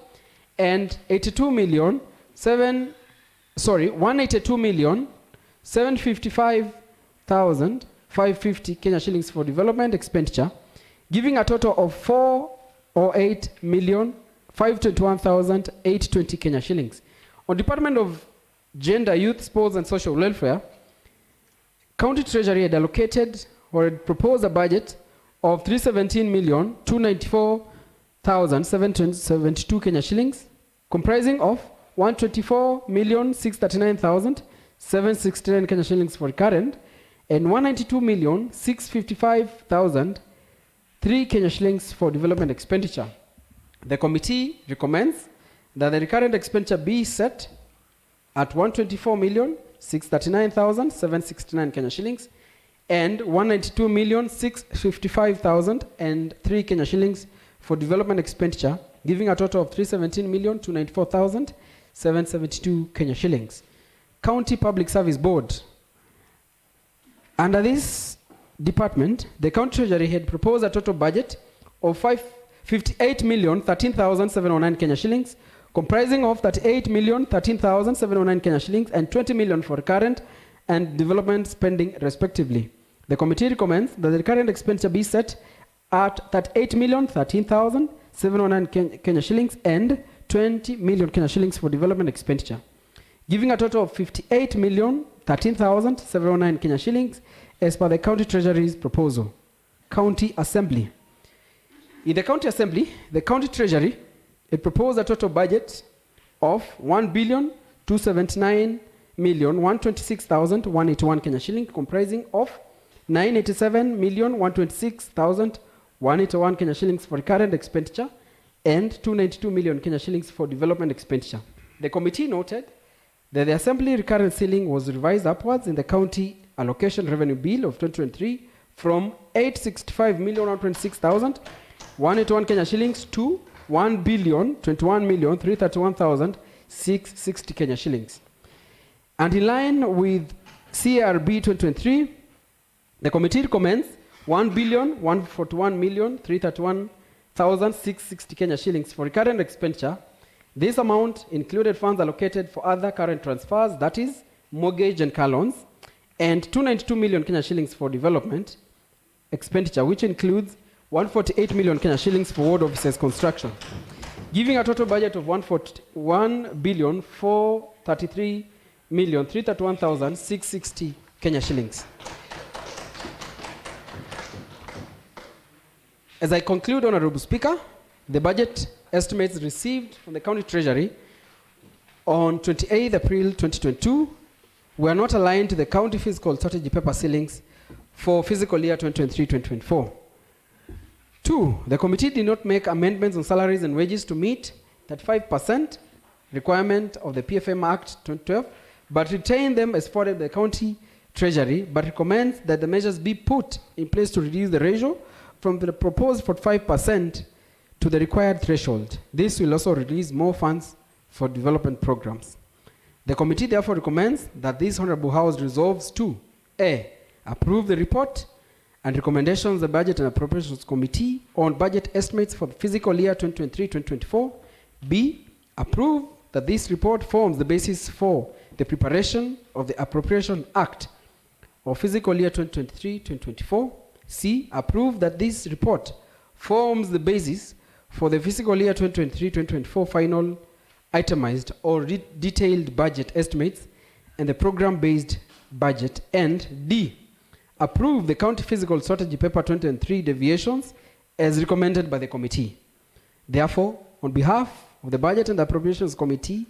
and 182,755,550 Kenya shillings for development expenditure, giving a total of or 8,521,820 Kenya shillings. On Department of Gender, Youth, Sports and Social Welfare, County Treasury had allocated or had proposed a budget of 317,294,772 Kenya shillings, comprising of 124,639,769 Kenya shillings for recurrent and 192,655,003 Kenya shillings for development expenditure. The committee recommends that the recurrent expenditure be set at 124,639,769 Kenya shillings and 192,655,003 Kenya shillings for development expenditure, giving a total of 317,294,772 Kenya shillings. County Public Service Board. Under this department, the County Treasury had proposed a total budget of 58,013,709 Kenya shillings, comprising of 38,013,709 Kenya shillings and 20 million for current and development spending respectively. The committee recommends that the current expenditure be set at 38,013,709 Kenya shillings and 20 million Kenya shillings for development expenditure, giving a total of 58,013,709 Kenya shillings as per the County Treasury's proposal. County Assembly. In the County Assembly, the County Treasury it proposed a total budget of 1,279,126,181 Kenya shillings, comprising of 987,126,181 Kenya shillings for current expenditure and 292 million Kenya shillings for development expenditure. The committee noted that the Assembly recurrent ceiling was revised upwards in the County Allocation Revenue Bill of 2023 from 865,126,181 Kenya shillings to 1,021,331,660 Kenya shillings. And in line with CRB 2023, the committee recommends 1,141,331,660 Kenya shillings for recurrent expenditure. This amount included funds allocated for other current transfers, that is, mortgage and car loans, and 292 million Kenya shillings for development expenditure, which includes 148 million Kenya shillings for ward offices construction, giving a total budget of 1,433,331,660 Kenya shillings. As I conclude, Honorable Speaker, the budget estimates received from the County Treasury on 28th April 2022 were not aligned to the county fiscal strategy paper ceilings for fiscal year 2023-2024. 2, the committee did not make amendments on salaries and wages to meet that 5% requirement of the PFM Act 2012, but retained them as forwarded by the County Treasury, but recommends that the measures be put in place to reduce the ratio from the proposed 45% to the required threshold. This will also release more funds for development programs. The committee therefore recommends that this Honorable House resolves to A, approve the report and recommendations of the Budget and Appropriations Committee on budget estimates for the fiscal year 2023-2024. B, approve that this report forms the basis for the preparation of the Appropriation Act of fiscal year 2023-2024. C, approve that this report forms the basis for the fiscal year 2023-2024 final itemized or detailed budget estimates and the program-based budget. And D, approve the County Fiscal Strategy Paper 2023 deviations as recommended by the committee. Therefore, on behalf of the Budget and Appropriations Committee,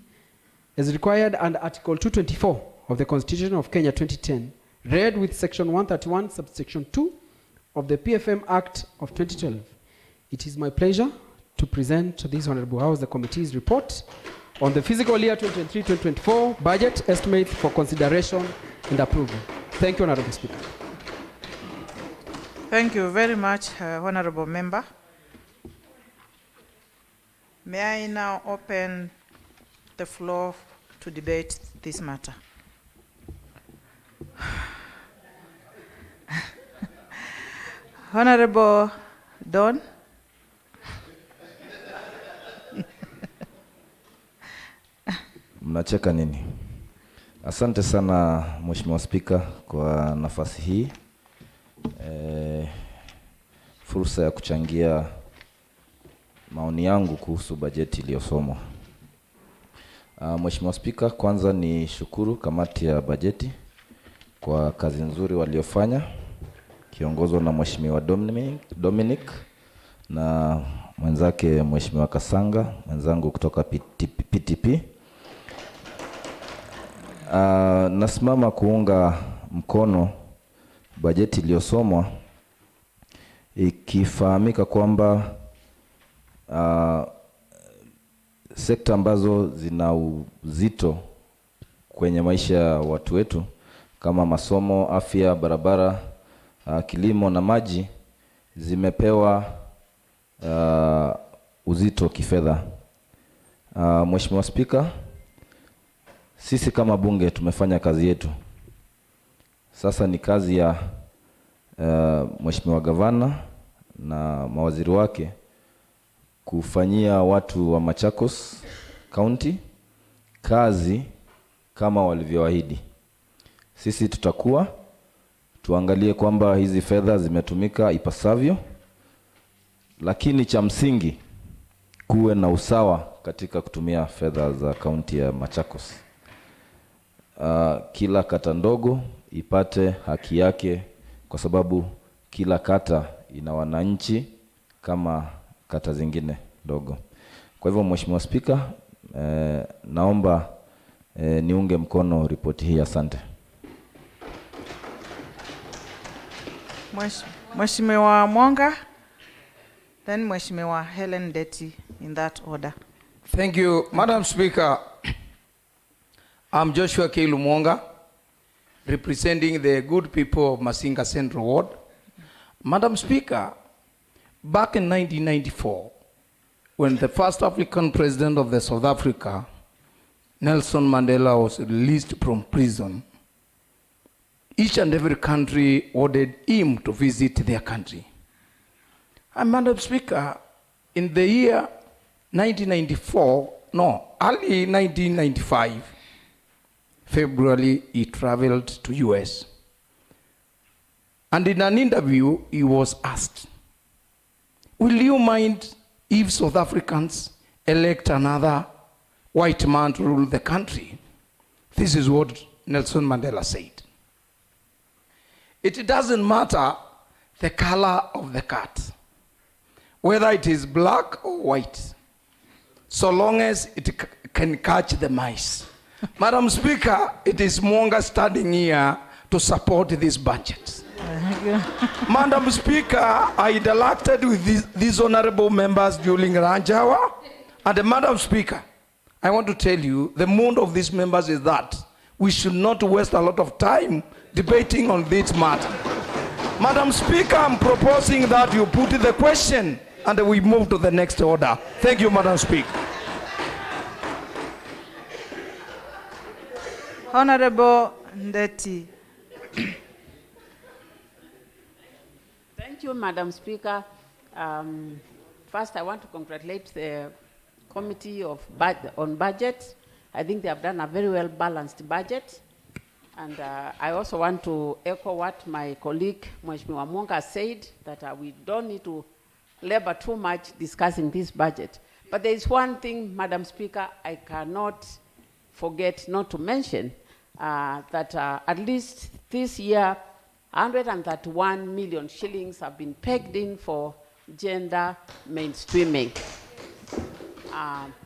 as required under Article 224 of the Constitution of Kenya 2010, read with Section 131, Subsection 2 of the PFM Act of 2012, it is my pleasure to present to this Honorable House the committee's report on the fiscal year 2023-2024 budget estimates for consideration and approval. Thank you, Honorable Speaker. Thank you very much, Honorable Member. May I now open the floor to debate this matter? Honorable Don. Mnacheka nini? Asante sana Mheshimiwa Spika kwa nafasi hii. Fursa ya kuchangia maoni yangu kuhusu bajeti iliyosomwa. Mheshimiwa Spika, kwanza ni shukuru kamati ya bajeti kwa kazi nzuri waliofanya, kiongozwa na Mheshimiwa Dominic na mwenzake Mheshimiwa Kasanga, mwenzangu kutoka PTP. Nasimama kuunga mkono bajeti iliyosomwa, ikifahamika kwamba sekta ambazo zina uzito kwenye maisha ya watu wetu kama masomo, afya, barabara, kilimo na maji zimepewa uzito kifedha. Mheshimiwa Spika, sisi kama bunge tumefanya kazi yetu. Sasa ni kazi ya Mheshimiwa Gavana na mawaziri wake kufanyia watu wa Machakos County kazi kama walivyoahidi. Sisi tutakuwa tuangalie kwamba hizi fedha zimetumika ipasavyo, lakini cha msingi kuwe na usawa katika kutumia fedha za kaunti ya Machakos. Kila kata ndogo ipate haki yake, kwa sababu kila kata ina wananchi kama kata zingine ndogo. Kwa hivyo Mheshimiwa Spika, naomba niunge mkono ripoti hii. Asante. Mheshimiwa Mwonga, then Mheshimiwa Helen Deti, in that order. Thank you, Madam Speaker. I'm Joshua K. Lumonga, representing the good people of Masinga Central Ward. Madam Speaker, back in 1994, when the first African president of South Africa, Nelson Mandela, was released from prison, each and every country ordered him to visit their country. And Madam Speaker, in the year 1994, early 1995, February, he traveled to US. And in an interview, he was asked, will you mind if South Africans elect another white man to rule the country? This is what Nelson Mandela said. It doesn't matter the color of the cat, whether it is black or white, so long as it can catch the mice. Madam Speaker, it is Mwonga standing here to support this budget. Madam Speaker, I interacted with these honorable members during lunch hour. And Madam Speaker, I want to tell you, the mood of these members is that we should not waste a lot of time debating on this matter. Madam Speaker, I'm proposing that you put the question and we move to the next order. Thank you, Madam Speaker. Honorable Ndeti. Thank you, Madam Speaker. First, I want to congratulate the Committee on Budget. I think they have done a very well-balanced budget. And I also want to echo what my colleague, Mheshimiwa Mwonga, said, that we don't need to labor too much discussing this budget. But there is one thing, Madam Speaker, I cannot forget not to mention, that at least this year, 131 million shillings have been pegged in for gender mainstreaming.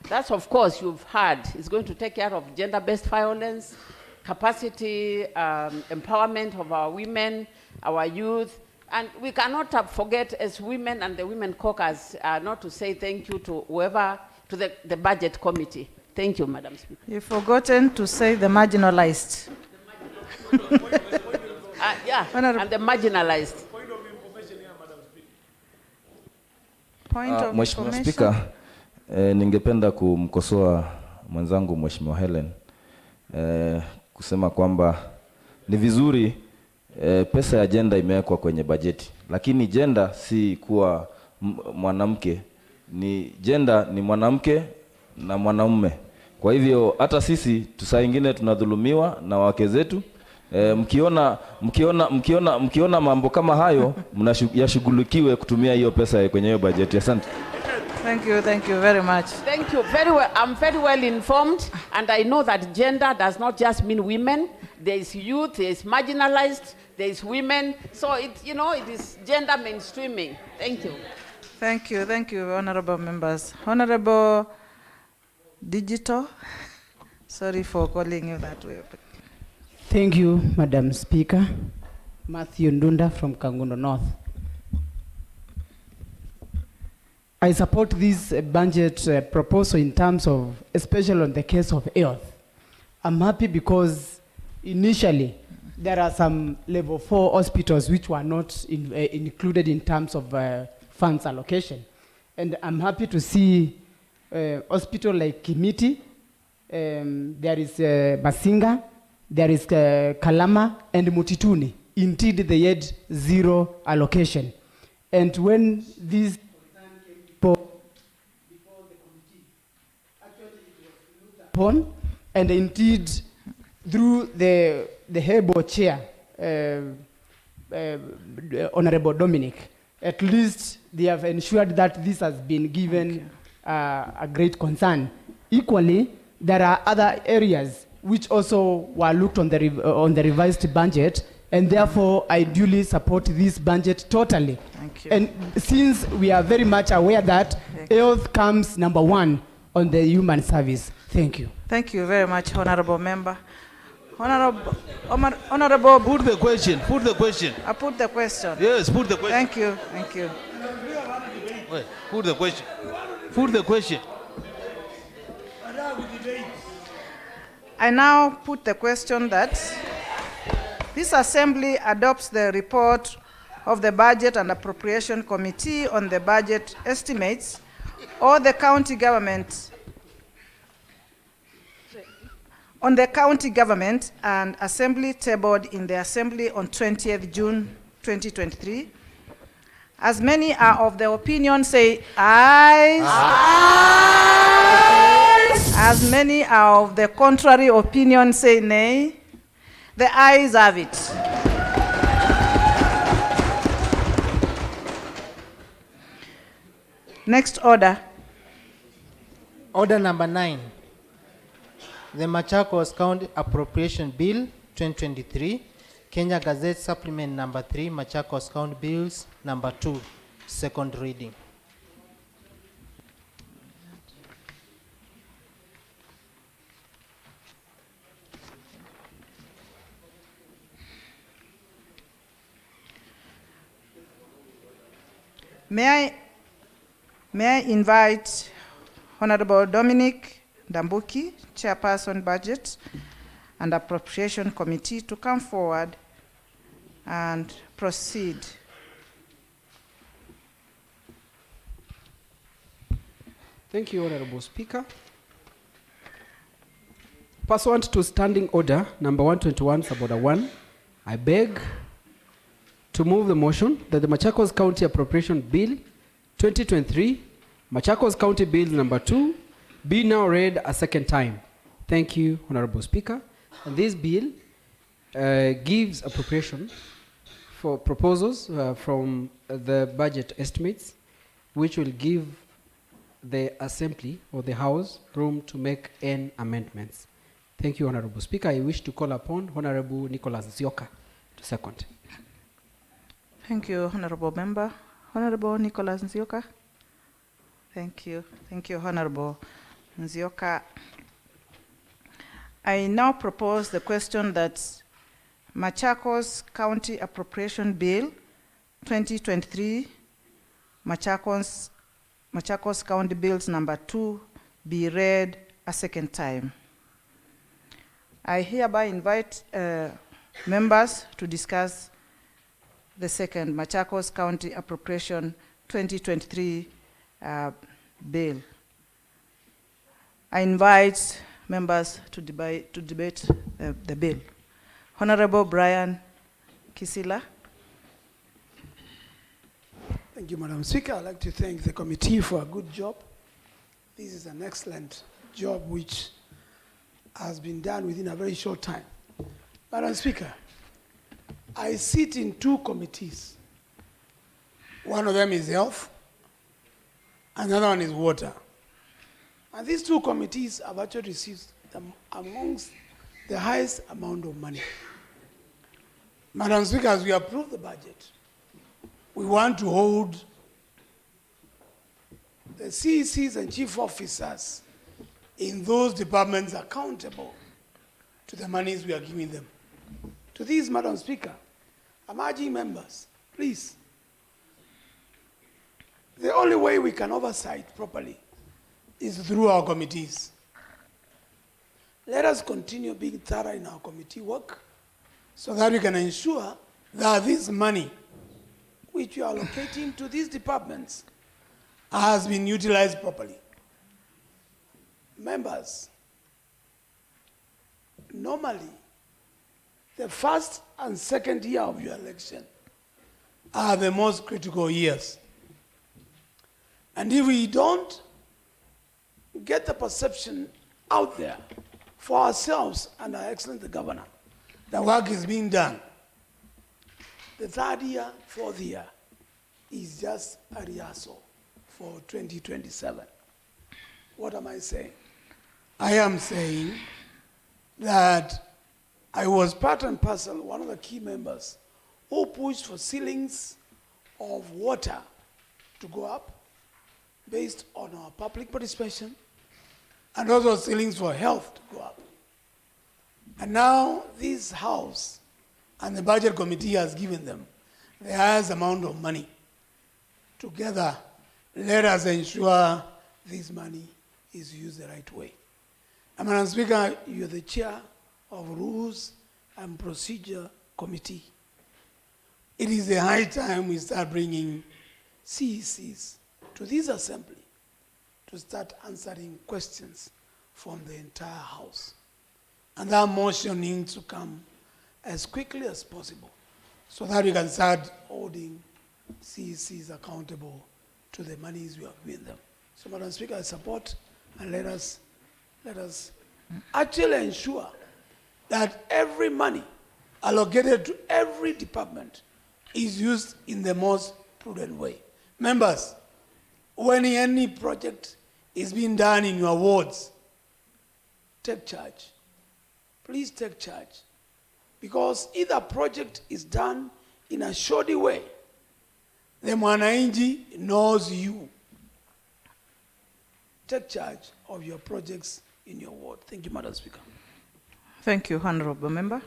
That's, of course, you've heard, is going to take care of gender-based violence, capacity, empowerment of our women, our youth. And we cannot forget, as women and the Women Caucus, not to say thank you to whoever, to the Budget Committee. Thank you, Madam Speaker. You've forgotten to say the marginalized. Yeah, and the marginalized. Point of Mheshimiwa information. Spika, ningependa kumkosoa mwenzangu Mheshimiwa Helen kusema kwamba ni vizuri pesa ya gender imewekwa kwenye bajeti, lakini gender si kuwa mwanamke, ni gender ni mwanamke na mwanamume. Kwa hivyo hata sisi saa nyingine tunadhulumiwa na wake zetu. Mkiona mambo kama hayo, yashughulikiwe kutumia hiyo pesa kwenye hiyo bajeti. Asante. Thank you very much. Thank you. Very well. I'm very well informed, and I know that gender does not just mean women. There is youth, there is marginalized, there is women. So it is gender mainstreaming. Thank you. Thank you, honorable members. Honorable Digital, sorry for calling you that way. Thank you, Madam Speaker. Matthew Ndunda from Kangundo North. I support this budget proposal in terms of, especially on the case of health. I'm happy because initially there are some level 4 hospitals which were not included in terms of funds allocation. And I'm happy to see hospital like Kimiti, there is Masinga, there is Kalama and Mutituni. Indeed, they had 0 allocation. And when these before the committee, actually it was looked upon, and indeed through the HEBO chair, Honorable Dominic, at least they have ensured that this has been given a great concern. Equally, there are other areas which also were looked on the revised budget, and therefore I duly support this budget totally. Thank you. And since we are very much aware that health comes number 1 on the human service. Thank you. Thank you very much, honorable member. Honorable. Put the question. I put the question. Yes, put the question. Thank you. Wait, put the question. I now put the question that this assembly adopts the report of the Budget and Appropriation Committee on the budget estimates or the county government and assembly tabled in the assembly on 20th June 2023. As many are of the opinion, say ayes. Ayes. As many are of the contrary opinion, say nay. The ayes have it. Next order. Order number 9. The Machakos County Appropriation Bill 2023, Kenya Gazette Supplement number 3, Machakos County Bills number 2, second reading. May I invite Honorable Dominic Ndambuki, Chairperson Budget and Appropriation Committee, to come forward and proceed. Thank you, Honorable Speaker. Pursuant to Standing Order number 121, Suborder 1, I beg to move the motion that the Machakos County Appropriation Bill 2023, Machakos County Bill number 2, be now read a second time. Thank you, Honorable Speaker. And this bill gives appropriation for proposals from the budget estimates, which will give the Assembly or the House room to make any amendments. Thank you, Honorable Speaker. I wish to call upon Honorable Nicholas Nzioka to second. Thank you, Honorable Member. Honorable Nicholas Nzioka. Thank you. Thank you, Honorable Nzioka. I now propose the question that Machakos County Appropriation Bill 2023, Machakos County Bills number 2 be read a second time. I hereby invite members to discuss the second Machakos County Appropriation 2023 bill. I invite members to debate the bill. Honorable Brian Kisila. Thank you, Madam Speaker. I'd like to thank the committee for a good job. This is an excellent job which has been done within a very short time. Madam Speaker, I sit in 2 committees. One of them is health, Another one is water. And these two committees have actually received amongst the highest amount of money. Madam Speaker, as we approve the budget, we want to hold the CECs and chief officers in those departments accountable to the monies we are giving them. To this, Madam Speaker, I'm urging members, please, the only way we can oversight properly is through our committees. Let us continue being thorough in our committee work so that we can ensure that this money which we are allocating to these departments has been utilized properly. Members, normally, the first and second year of your election are the most critical years. And if we don't get the perception out there for ourselves and our excellent governor, the work is being done. The third year, fourth year is just a rehearsal for 2027. What am I saying? I am saying that I was part and parcel, one of the key members, who pushed for ceilings of water to go up based on our public participation, and also ceilings for health to go up. And now this House and the Budget Committee has given them the highest amount of money. Together, let us ensure this money is used the right way. And Madam Speaker, you're the chair of Rules and Procedure Committee. It is a high time we start bringing CECs to this assembly to start answering questions from the entire House. And that motion needs to come as quickly as possible so that we can start holding CECs accountable to the monies we have given them. So, Madam Speaker, I support, and let us actually ensure that every money allocated to every department is used in the most prudent way. Members, when any project is being done in your wards, take charge. Please take charge. Because if a project is done in a shoddy way, the mwananchi knows you. Take charge of your projects in your ward. Thank you, Madam Speaker. Thank you, Honorable Member.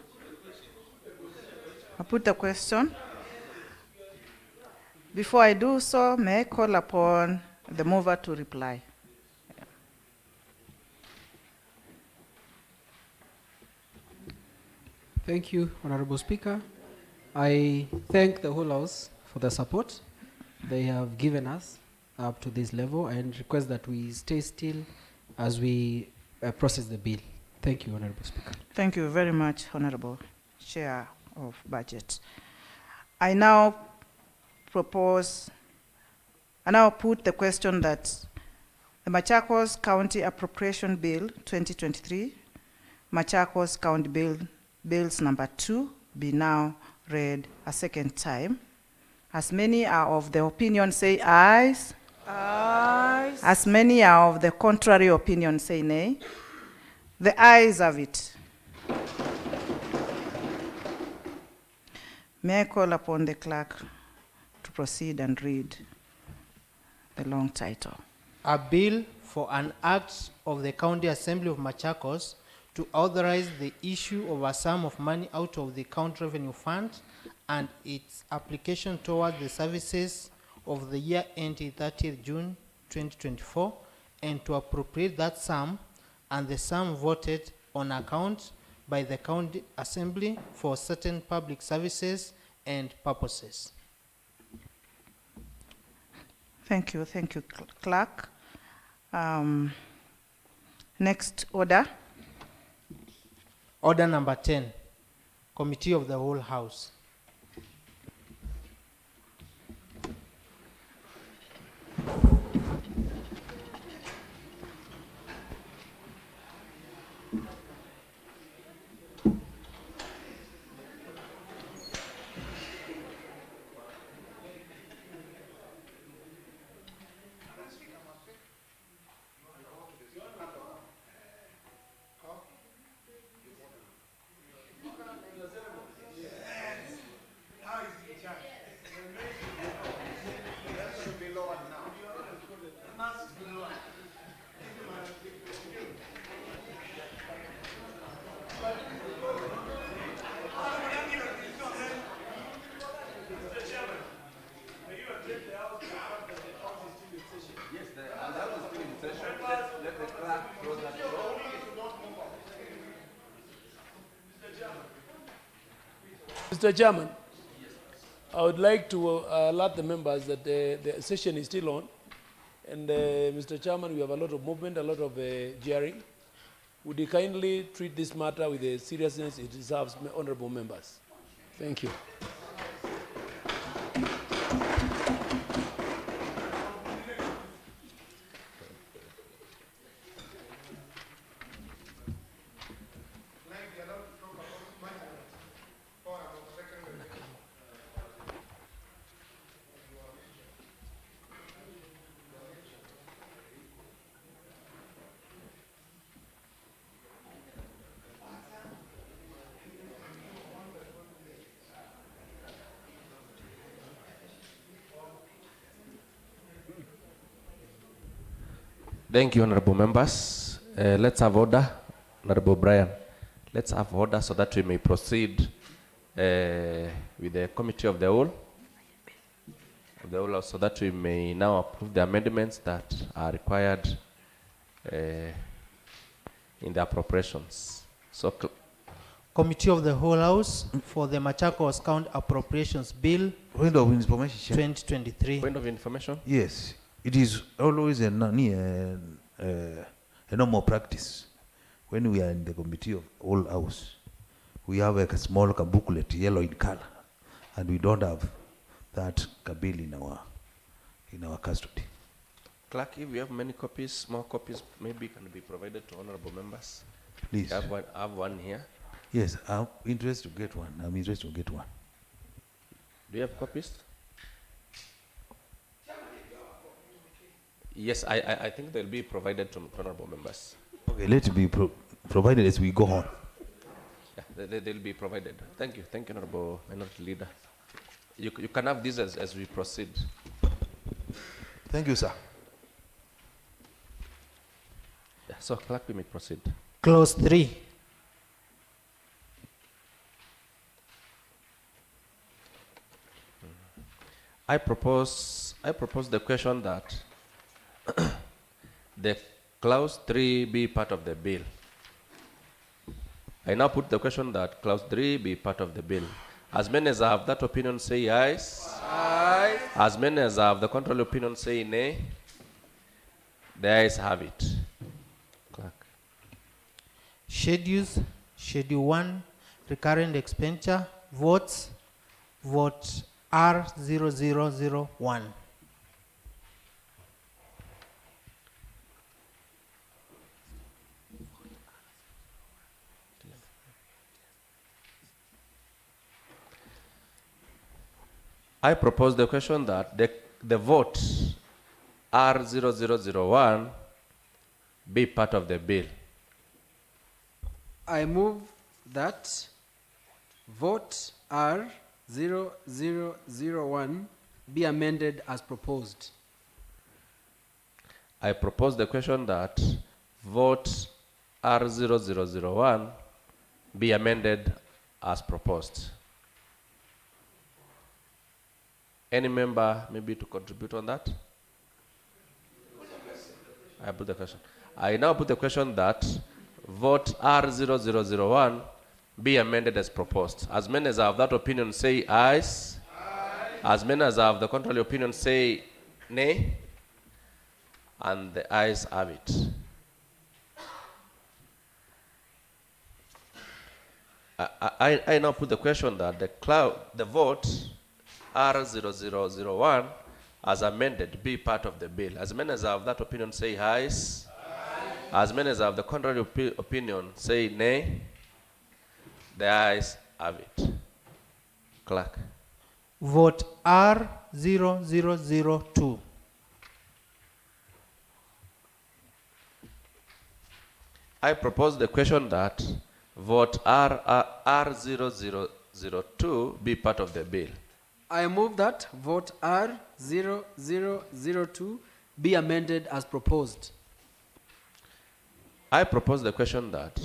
I put the question. Before I do so, may I call upon the mover to reply? Thank you, Honorable Speaker. I thank the whole House for the support they have given us up to this level and request that we stay still as we process the bill. Thank you, Honorable Speaker. Thank you very much, Honorable Chair of Budget. I now put the question that the Machakos County Appropriation Bill 2023, Machakos County Bills number 2, be now read a second time. As many are of the opinion, say ayes. Ayes. As many are of the contrary opinion, say nay. The ayes have it. May I call upon the clerk to proceed and read the long title. A bill for an act of the County Assembly of Machakos to authorize the issue of a sum of money out of the County Revenue Fund and its application toward the services of the year ending 30th June 2024, and to appropriate that sum and the sum voted on account by the County Assembly for certain public services and purposes. Thank you, clerk. Next order. Order number 10, Committee of the Whole House. Mr. Chairman, I would like to alert the members that the session is still on. And Mr. Chairman, we have a lot of movement, a lot of jeering. Would you kindly treat this matter with the seriousness it deserves, honorable members? Thank you. Thank you, honorable members. Let's have order. Honorable Brian, let's have order so that we may proceed with the committee of the whole. So that we may now approve the amendments that are required in the appropriations. So, Committee of the Whole House for the Machakos County Appropriations Bill Point of information. 2023. point of information. Yes, it is always a normal practice when we are in the committee of all house. We have a small booklet, yellow in color, and we don't have that bill in our custody. Clerk, if you have many copies, more copies maybe can be provided to honorable members. Please. I have one here. Yes, I'm interested to get one. Do you have copies? Yes, I think they'll be provided to honorable members. Okay, let it be provided as we go on. Yeah, they'll be provided. Thank you, honorable minority leader. You can have these as we proceed. Thank you, sir. Yeah, so clerk, we may proceed. Clause 3. I propose the question that the clause 3 be part of the bill. I now put the question that clause 3 be part of the bill. As many as have that opinion say aye. Aye. As many as have the contrary opinion say nay. The ayes have it. Clerk. Schedules. Schedule 1, recurrent expenditure. Votes. Vote R0001. I propose the question that the vote R0001 be part of the bill. I move that vote R0001 be amended as proposed. I propose the question that vote R0001 be amended as proposed. Any member maybe to contribute on that? I put the question. I now put the question that vote R0001 be amended as proposed. As many as have that opinion say aye. As many as have the contrary opinion say nay. And the ayes have it. I now put the question that the vote R0001 as amended be part of the bill. As many as have that opinion say aye. As many as have the contrary opinion say nay. The ayes have it. Clerk. Vote R0002. I propose the question that vote R0002 be part of the bill. I move that vote R0002 be amended as proposed. I propose the question that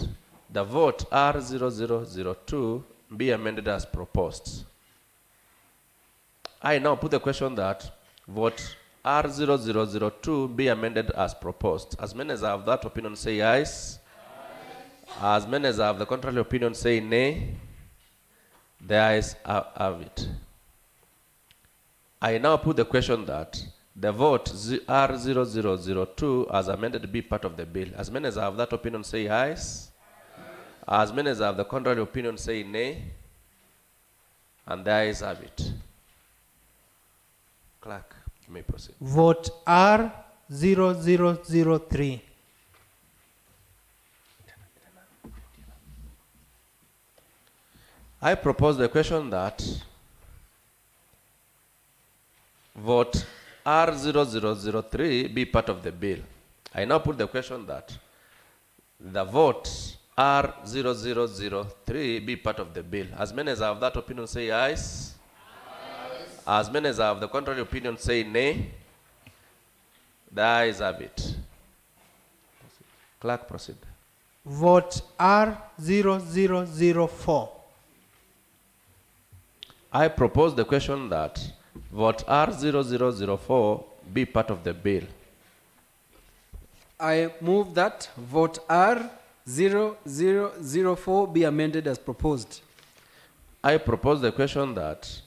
the vote R0002 be amended as proposed. I now put the question that vote R0002 be amended as proposed. As many as have that opinion say ayes. As many as have the contrary opinion say nay. The ayes have it. I now put the question that the vote R0002 as amended be part of the bill. As many as have that opinion say ayes. As many as have the contrary opinion say nay. And the ayes have it. Clerk, you may proceed. Vote R0003. I propose the question that vote R0003 be part of the bill. I now put the question that the vote R0003 be part of the bill. As many as have that opinion say ayes. As many as have the contrary opinion say nay. The ayes have it. Clerk, proceed. Vote R0004. I propose the question that vote R0004 be part of the bill. I move that vote R0004 be amended as proposed. I propose the question that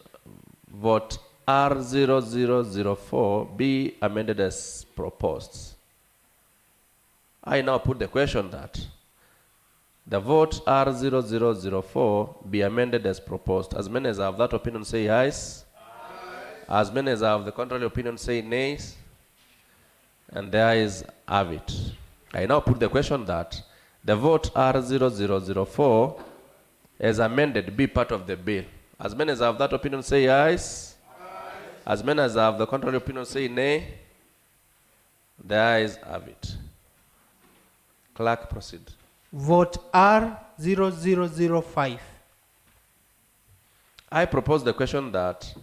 vote R0004 be amended as proposed. I now put the question that the vote R0004 be amended as proposed. As many as have that opinion say ayes. As many as have the contrary opinion say nays. And the ayes have it. I now put the question that the vote R0004 as amended be part of the bill. As many as have that opinion say ayes. As many as have the contrary opinion say nay. The ayes have it. Clerk, proceed. Vote R0005. I propose the question that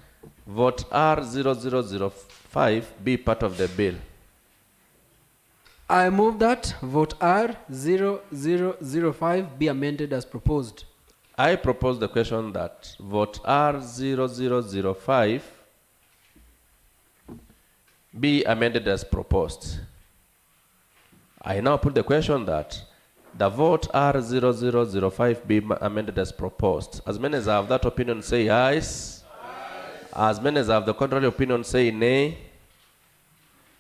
vote R0005 be part of the bill. I move that vote R0005 be amended as proposed. I propose the question that vote R0005 be amended as proposed. I now put the question that the vote R0005 be amended as proposed. As many as have that opinion say ayes. As many as have the contrary opinion say nay.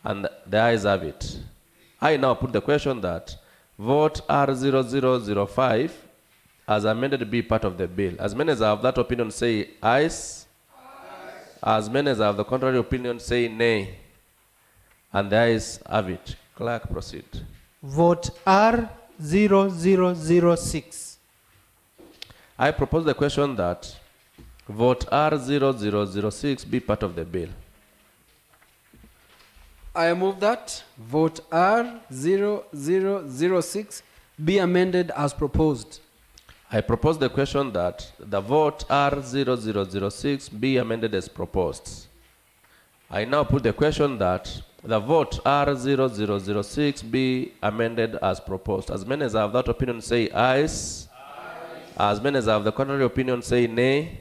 And the ayes have it. I now put the question that vote R0005 as amended be part of the bill. As many as have that opinion say ayes. As many as have the contrary opinion say nay. And the ayes have it. Clerk, proceed. Vote R0006. I propose the question that vote R0006 be part of the bill. I move that vote R0006 be amended as proposed. I propose the question that the vote R0006 be amended as proposed. I now put the question that the vote R0006 be amended as proposed. As many as have that opinion say ayes. As many as have the contrary opinion say nay.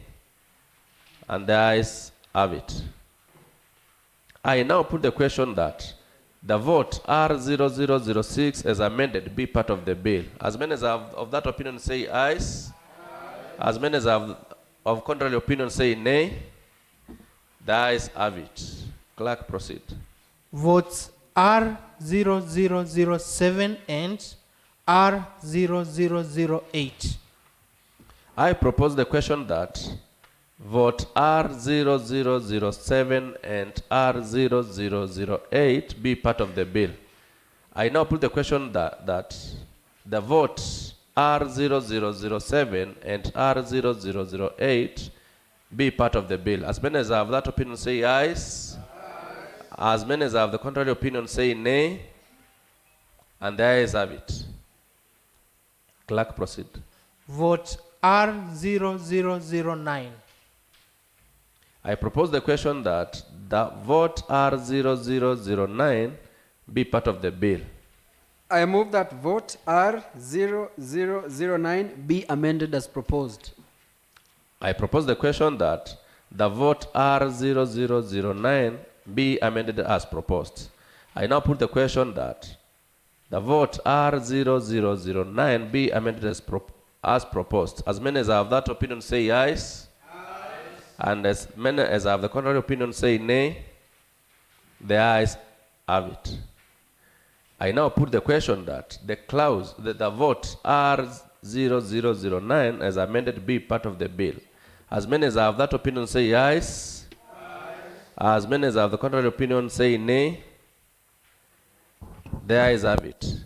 And the ayes have it. I now put the question that the vote R0006 as amended be part of the bill. As many as have of that opinion say ayes. As many as have of contrary opinion say nay. The ayes have it. Clerk, proceed. Votes R0007 and R0008. I propose the question that vote R0007 and R0008 be part of the bill. I now put the question that the vote R0007 and R0008 be part of the bill. As many as have that opinion say ayes. As many as have the contrary opinion say nay. And the ayes have it. Clerk, proceed. Vote R0009. I propose the question that the vote R0009 be part of the bill. I move that vote R0009 be amended as proposed. I propose the question that the vote R0009 be amended as proposed. I now put the question that the vote R0009 be amended as proposed. As many as have that opinion say yes. And as many as have the contrary opinion say nay. The ayes have it. I now put the question that the clause, the vote R0009 as amended be part of the bill. As many as have that opinion say yes. As many as have the contrary opinion say nay. The ayes have it.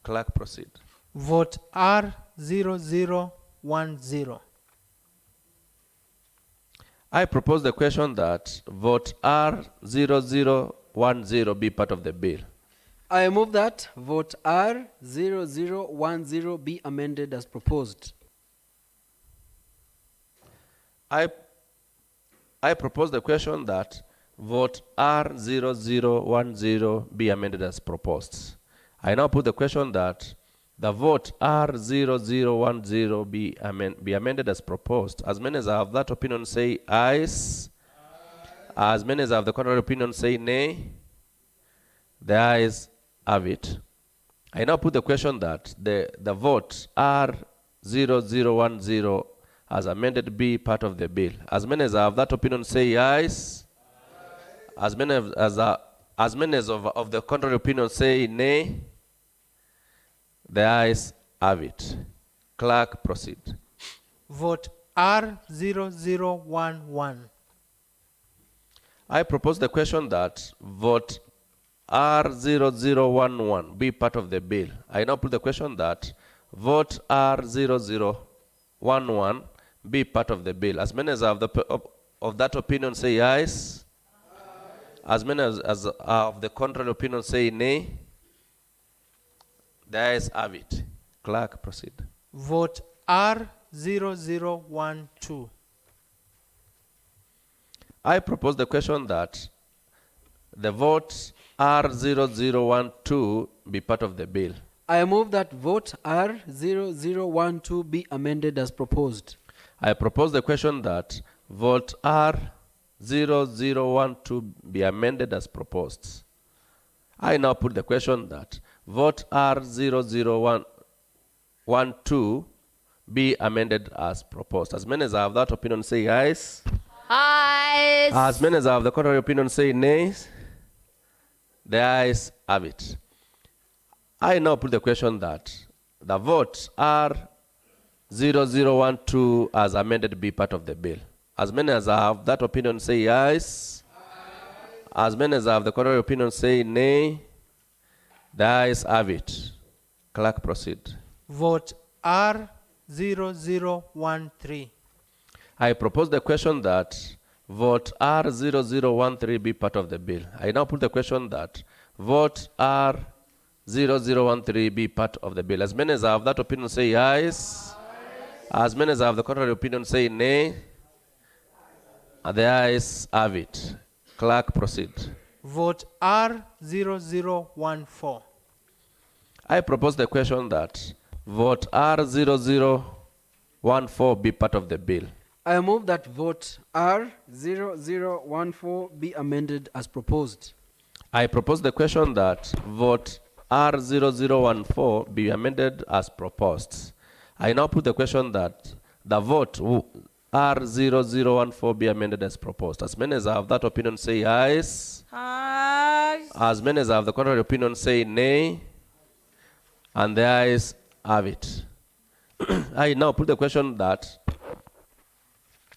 Clerk, proceed. Vote R0010. I propose the question that vote R0010 be part of the bill. I move that vote R0010 be amended as proposed. I propose the question that vote R0010 be amended as proposed. I now put the question that the vote R0010 be amended as proposed. As many as have that opinion say ayes. As many as have the contrary opinion say nay. The ayes have it. I now put the question that the vote R0010 as amended be part of the bill. As many as have that opinion say yes. As many as of the contrary opinion say nay. The ayes have it. Clerk, proceed. Vote R0011. I propose the question that vote R0011 be part of the bill. I now put the question that vote R0011 be part of the bill. As many as have of that opinion say yes. As many as of the contrary opinion say nay. The ayes have it. Clerk, proceed. Vote R0012. I propose the question that the vote R0012 be part of the bill. I move that vote R0012 be amended as proposed. I propose the question that vote R0012 be amended as proposed. I now put the question that vote R0012 be amended as proposed. As many as have that opinion say yes. Ayes. As many as have the contrary opinion say nay. The ayes have it. I now put the question that the vote R0012 as amended be part of the bill. As many as have that opinion say yes. As many as have the contrary opinion say nay. The ayes have it. Clerk, proceed. Vote R0013. I propose the question that vote R0013 be part of the bill. I now put the question that vote R0013 be part of the bill. As many as have that opinion say yes. As many as have the contrary opinion say nay. The ayes have it. Clerk, proceed. Vote R0014. I propose the question that vote R0014 be part of the bill. I move that vote R0014 be amended as proposed. I propose the question that vote R0014 be amended as proposed. I now put the question that the vote R0014 be amended as proposed. As many as have that opinion say yes. Ayes. As many as have the contrary opinion say nay. And the ayes have it. I now put the question that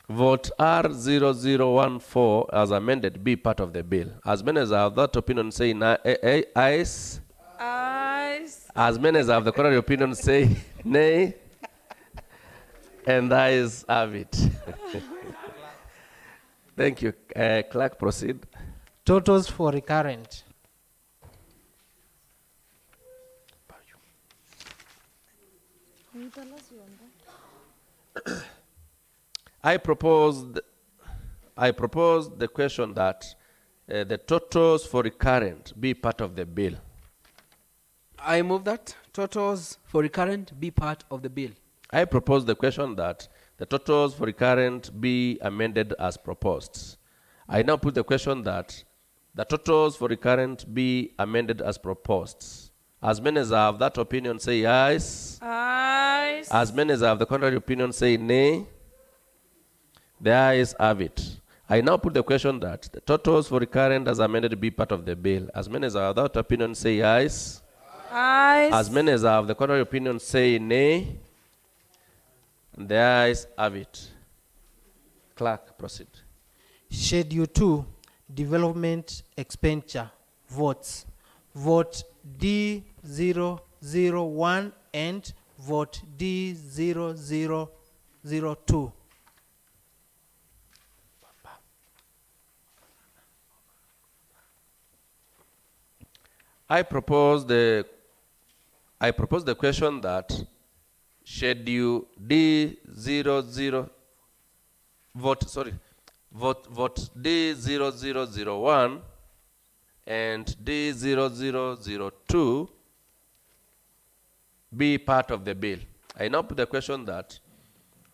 vote R0014 as amended be part of the bill. As many as have that opinion say ayes. Ayes. As many as have the contrary opinion say nay. And the ayes have it. Thank you. Clerk, proceed. Totals for recurrent. I proposed the question that the totals for recurrent be part of the bill. I move that totals for recurrent be part of the bill. I propose the question that the totals for recurrent be amended as proposed. I now put the question that the totals for recurrent be amended as proposed. As many as have that opinion say ayes. Ayes. As many as have the contrary opinion say nay. The ayes have it. I now put the question that the totals for recurrent as amended be part of the bill. As many as have that opinion say ayes. Ayes. As many as have the contrary opinion say nay. And the ayes have it. Clerk, proceed. Schedule 2, Development Expenditure, votes. Vote D001 and vote D0002. I propose the question that schedule D00 vote D0001 and D0002 be part of the bill. I now put the question that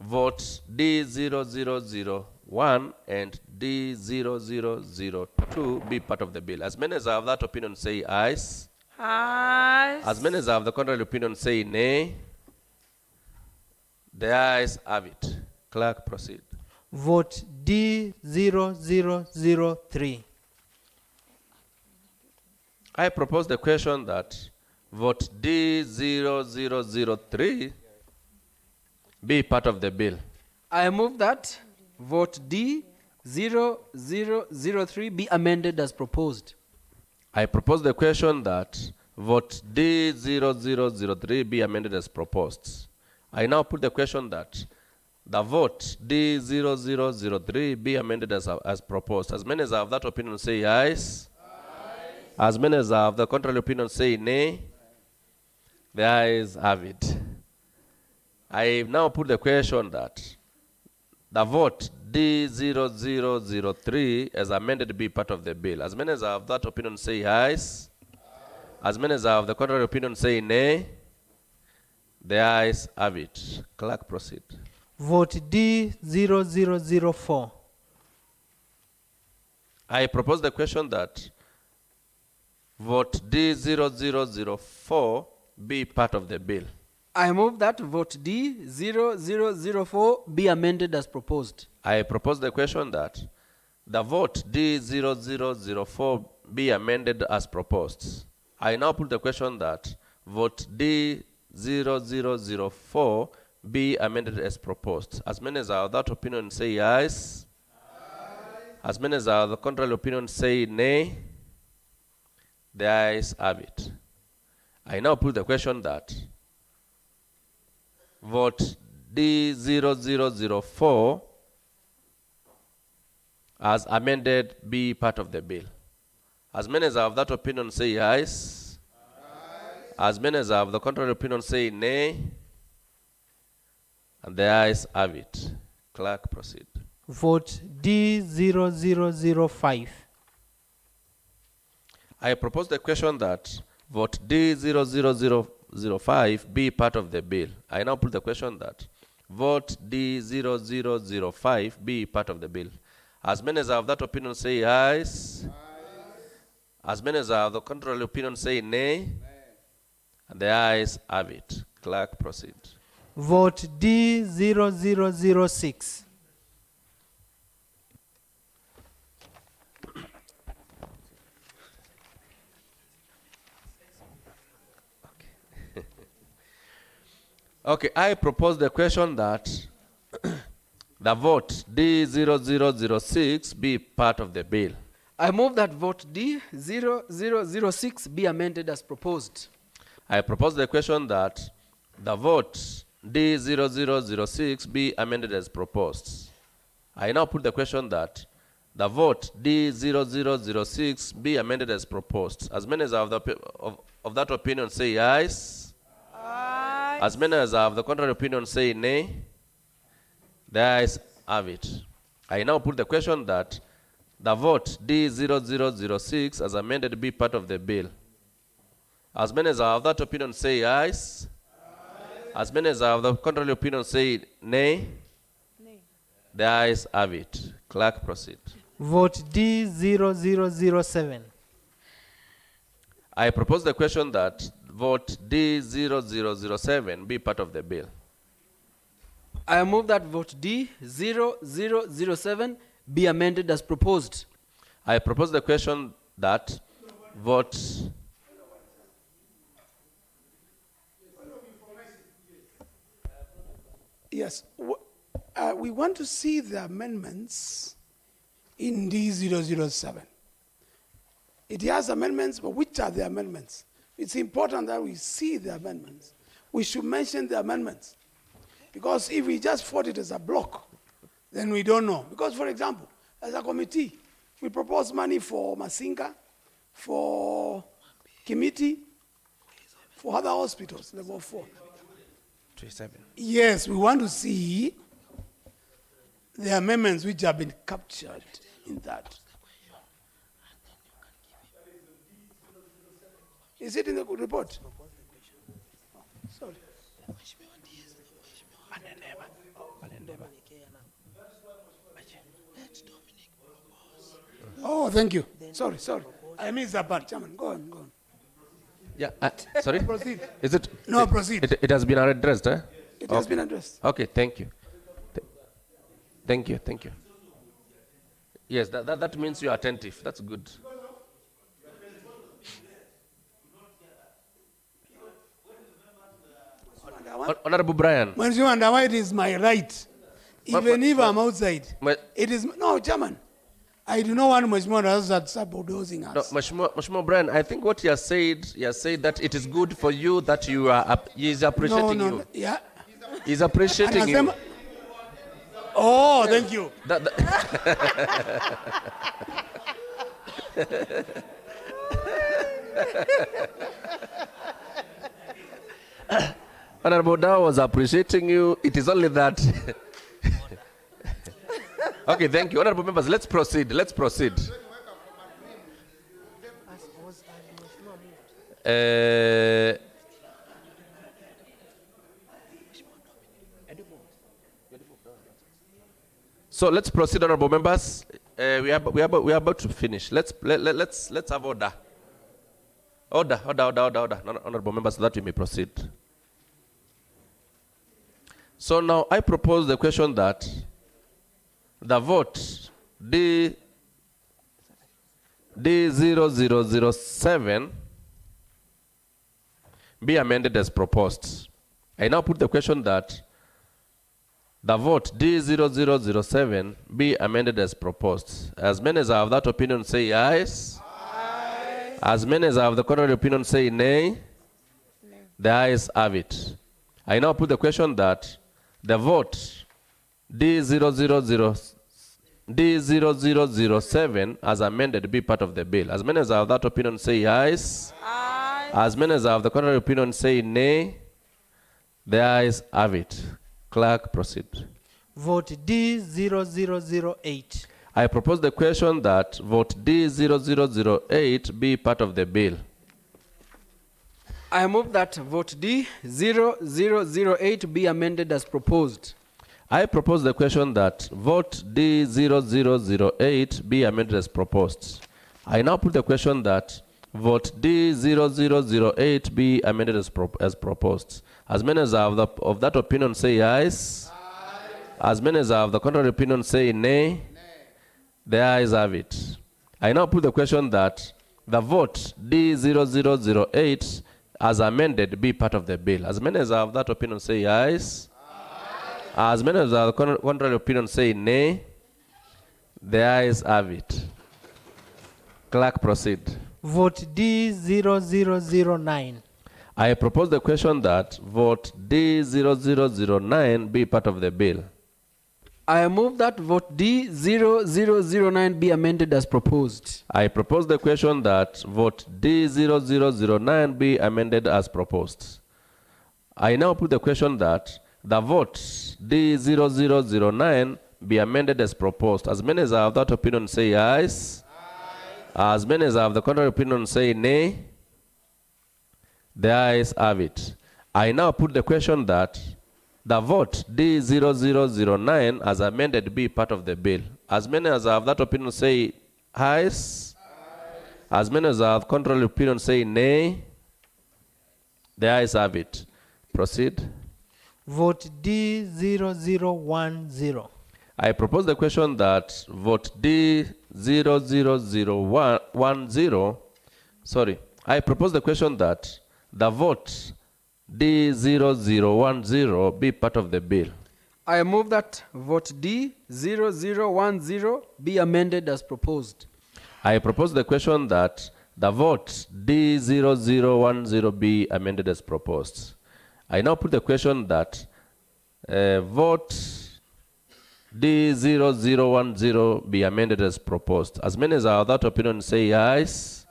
vote D0001 and D0002 be part of the bill. As many as have that opinion say ayes. Ayes. As many as have the contrary opinion say nay. The ayes have it. Clerk, proceed. Vote D0003. I propose the question that vote D0003 be part of the bill. I move that vote D0003 be amended as proposed. I propose the question that vote D0003 be amended as proposed. I now put the question that the vote D0003 be amended as proposed. As many as have that opinion say ayes. As many as have the contrary opinion say nay. The ayes have it. I now put the question that the vote D0003 as amended be part of the bill. As many as have that opinion say ayes. As many as have the contrary opinion say nay. The ayes have it. Clerk, proceed. Vote D0004. I propose the question that vote D0004 be part of the bill. I move that vote D0004 be amended as proposed. I propose the question that the vote D0004 be amended as proposed. I now put the question that vote D0004 be amended as proposed. As many as are that opinion say ayes. As many as are the contrary opinion say nay. The ayes have it. I now put the question that vote D0004 as amended be part of the bill. As many as have that opinion say ayes. As many as have the contrary opinion say nay. And the ayes have it. Clerk, proceed. Vote D0005. I propose the question that vote D0005 be part of the bill. I now put the question that vote D0005 be part of the bill. As many as have that opinion say ayes. As many as have the contrary opinion say nay. And the ayes have it. Clerk, proceed. Vote D0006. Okay, I propose the question that the vote D0006 be part of the bill. I move that vote D0006 be amended as proposed. I propose the question that the vote D0006 be amended as proposed. I now put the question that the vote D0006 be amended as proposed. As many as have of that opinion say ayes. As many as have the contrary opinion say nay. The ayes have it. I now put the question that the vote D0006 as amended be part of the bill. As many as have that opinion say ayes. As many as have the contrary opinion say nay. The ayes have it. Clerk, proceed. Vote D0007. I propose the question that vote D0007 be part of the bill. I move that vote D0007 be amended as proposed. I propose the question that vote Yes. We want to see the amendments in D007. It has amendments, but which are the amendments? It's important that we see the amendments. We should mention the amendments. Because if we just vote it as a block, then we don't know. Because, for example, as a committee, we propose money for Masinga, for Kimiti, for other hospitals, level 4. 27. Yes, we want to see the amendments which have been captured in that. Is it in the report? Sorry. Oh, thank you. Sorry. I missed that part, Chairman. Go on. Yeah, sorry? Proceed. Is it? No, proceed. It has been addressed, eh? It has been addressed. Okay, thank you. Thank you. Yes, that means you are attentive. That's good. Honorable Brian. Mheshimiwa Ndama, it is my right. Even if I'm outside. It is, no, Chairman. I do not want Mheshimiwa Ndama to bulldozing us. No, Mheshimiwa Brian, I think what he has said that it is good for you that you are, he is appreciating you. No, yeah. He's appreciating you. Oh, thank you. Honorable Dow was appreciating you. It is only that. Okay, thank you. Honorable members, let's proceed. So let's proceed, honorable members. We are about to finish. Let's have order. Order, honorable members, so that we may proceed. So now I propose the question that the vote D0007 be amended as proposed. I now put the question that the vote D0007 be amended as proposed. As many as are of that opinion say ayes. Aye. As many as are of the contrary opinion say nay. No. The ayes have it. I now put the question that the vote D0007 as amended be part of the bill. As many as are of that opinion say ayes. Aye. As many as are of the contrary opinion say nay. The ayes have it. Clerk, proceed. Vote D0008. I propose the question that vote D0008 be part of the bill. I move that vote D0008 be amended as proposed. I propose the question that vote D0008 be amended as proposed. I now put the question that vote D0008 be amended as proposed. As many as are of that opinion say ayes. Aye. As many as are of the contrary opinion say nay. The ayes have it. I now put the question that the vote D0008 as amended be part of the bill. As many as are of that opinion say ayes. Aye. As many as are of the contrary opinion say nay. The ayes have it. Clerk, proceed. Vote D0009. I propose the question that vote D0009 be part of the bill. I move that vote D0009 be amended as proposed. I propose the question that vote D0009 be amended as proposed. I now put the question that the vote D0009 be amended as proposed. As many as are of that opinion say ayes. Aye. As many as are of the contrary opinion say nay. The ayes have it. I now put the question that the vote D0009 as amended be part of the bill. As many as have that opinion say ayes. As many as have contrary opinion say nay. The ayes have it. Proceed. Vote D0010. I propose the question that vote D00010. Sorry. I propose the question that the vote D0010 be part of the bill. I move that vote D0010 be amended as proposed. I propose the question that the vote D0010 be amended as proposed. I now put the question that vote D0010 be amended as proposed. As many as are of that opinion say yes.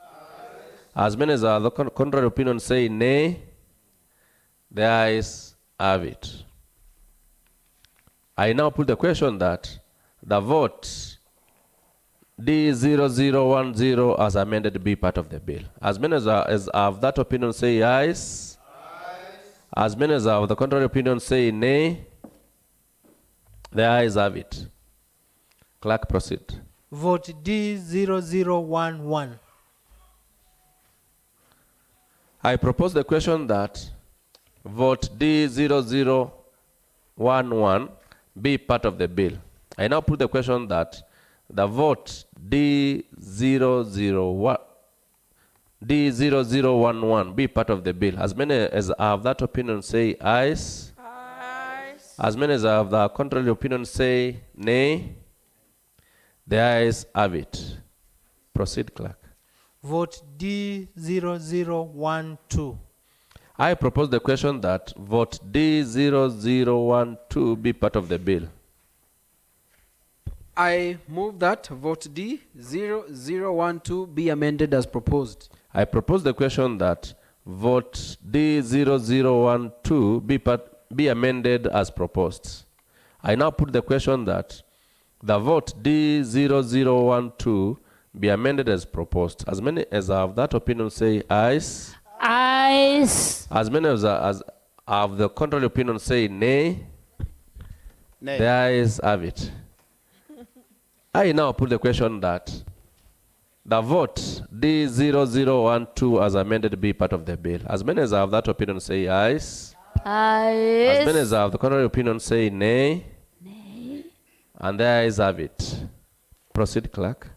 As many as are of the contrary opinion say nay. The ayes have it. I now put the question that the vote D0010 as amended be part of the bill. As many as are of that opinion say yes. As many as are of the contrary opinion say nay. The ayes have it. Clerk, proceed. Vote D0011. I propose the question that vote D0011 be part of the bill. I now put the question that the vote D0011 be part of the bill. As many as have that opinion say ayes. Ayes. As many as have the contrary opinion say nay. The ayes have it. Proceed, clerk. Vote D0012. I propose the question that vote D0012 be part of the bill. I move that vote D0012 be amended as proposed. I propose the question that vote D0012 be amended as proposed. I now put the question that the vote D0012 be amended as proposed. As many as have that opinion say ayes. Ayes. As many as have the contrary opinion say nay. Nay. The ayes have it. I now put the question that the vote D0012 as amended be part of the bill. As many as have that opinion say ayes. Ayes. As many as have the contrary opinion say nay. Nay. And the ayes have it. Proceed, clerk.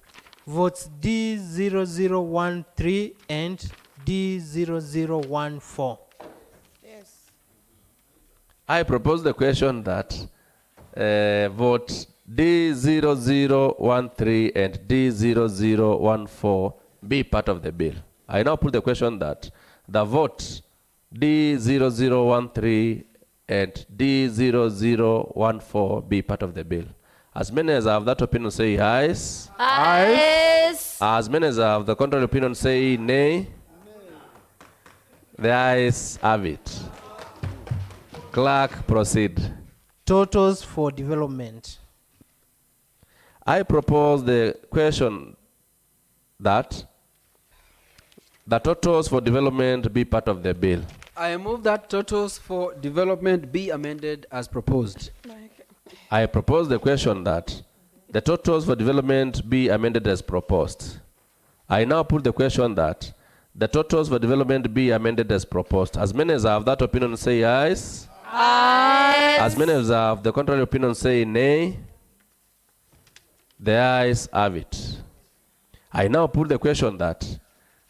Votes D0013 and D0014. Yes. I propose the question that vote D0013 and D0014 be part of the bill. I now put the question that the vote D0013 and D0014 be part of the bill. As many as have that opinion say ayes. Ayes. As many as have the contrary opinion say nay. The ayes have it. Clerk, proceed. Totals for development. I propose the question that the totals for development be part of the bill. I move that totals for development be amended as proposed. I propose the question that the totals for development be amended as proposed. I now put the question that the totals for development be amended as proposed. As many as have that opinion say ayes. Ayes. As many as have the contrary opinion say nay. The ayes have it. I now put the question that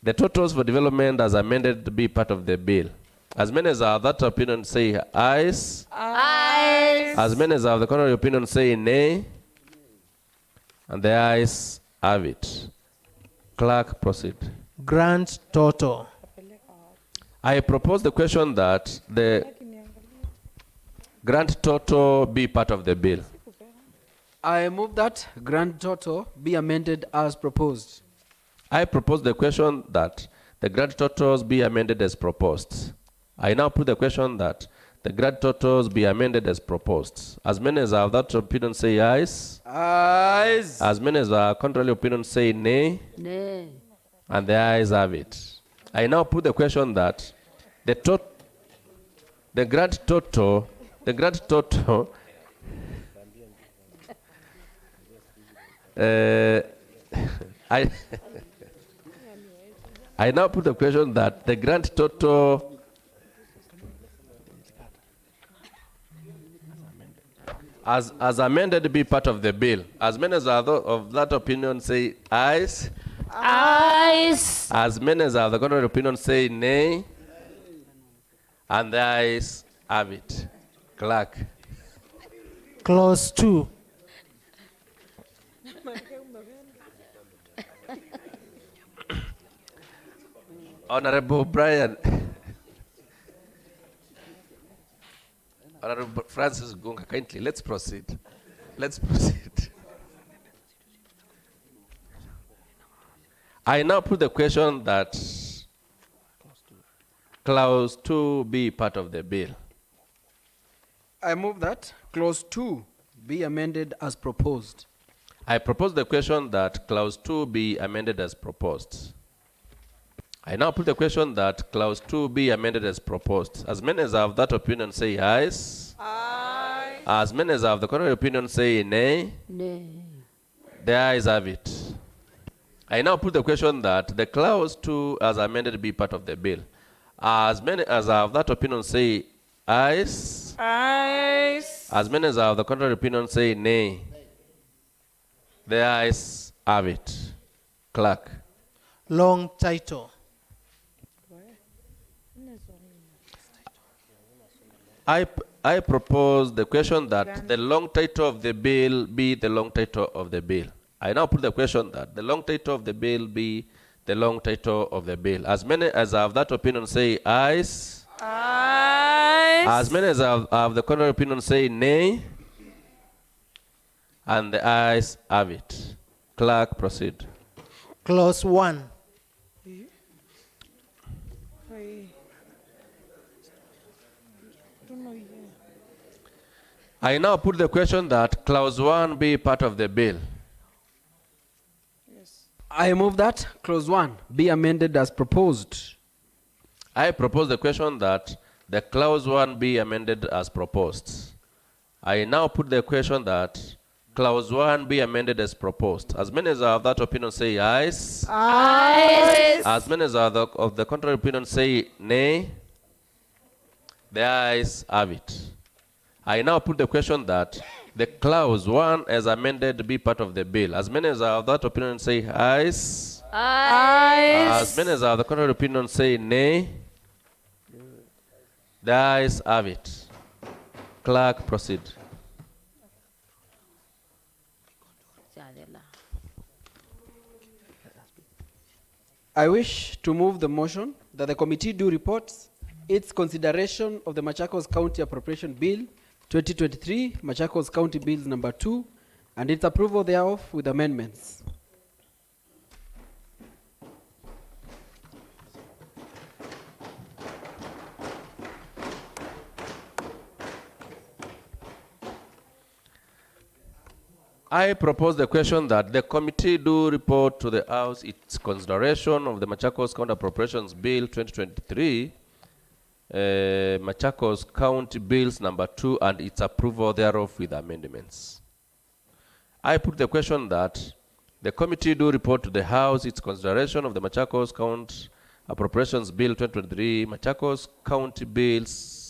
the totals for development as amended be part of the bill. As many as have that opinion say ayes. Ayes. As many as have the contrary opinion say nay. And the ayes have it. Clerk, proceed. Grant total. I propose the question that the grant total be part of the bill. I move that grand total be amended as proposed. I propose the question that the grant totals be amended as proposed. I now put the question that the grant totals be amended as proposed. As many as have that opinion say ayes. Ayes. As many as have contrary opinion say nay. Nay. And the ayes have it. I now put the question that the grant total I I now put the question that the grant total as amended be part of the bill. As many as are of that opinion say ayes. Ayes. As many as are of the contrary opinion say nay. And the ayes have it. Clerk. Clause 2. Honorable Brian. Honorable Francis Gunga, kindly, let's proceed. Let's proceed. I now put the question that clause 2 be part of the bill. I move that clause 2 be amended as proposed. I propose the question that clause 2 be amended as proposed. I now put the question that clause 2 be amended as proposed. As many as are of that opinion say ayes. Aye. As many as are of the contrary opinion say nay. Nay. The ayes have it. I now put the question that the clause 2 as amended be part of the bill. As many as are of that opinion say ayes. Ayes. As many as are of the contrary opinion say nay. The ayes have it. Clerk. Long title. I propose the question that the long title of the bill be the long title of the bill. I now put the question that the long title of the bill be the long title of the bill. As many as are of that opinion say ayes. Ayes. As many as are of the contrary opinion say nay. And the ayes have it. Clerk, proceed. Clause 1. I now put the question that clause 1 be part of the bill. I move that clause 1 be amended as proposed. I propose the question that the clause 1 be amended as proposed. I now put the question that clause 1 be amended as proposed. As many as are of that opinion say ayes. Ayes. As many as are of the contrary opinion say nay. The ayes have it. I now put the question that the clause 1 as amended be part of the bill. As many as are of that opinion say ayes. Ayes. As many as are of the contrary opinion say nay. The ayes have it. Clerk, proceed. I wish to move the motion that the committee do report its consideration of the Machakos County Appropriation Bill 2023, Machakos County Bills number 2, and its approval thereof with amendments. I propose the question that the committee do report to the House its consideration of the Machakos County Appropriations Bill 2023, Machakos County Bills number 2, and its approval thereof with amendments. I put the question that the committee do report to the House its consideration of the Machakos County Appropriations Bill 2023, Machakos County Bills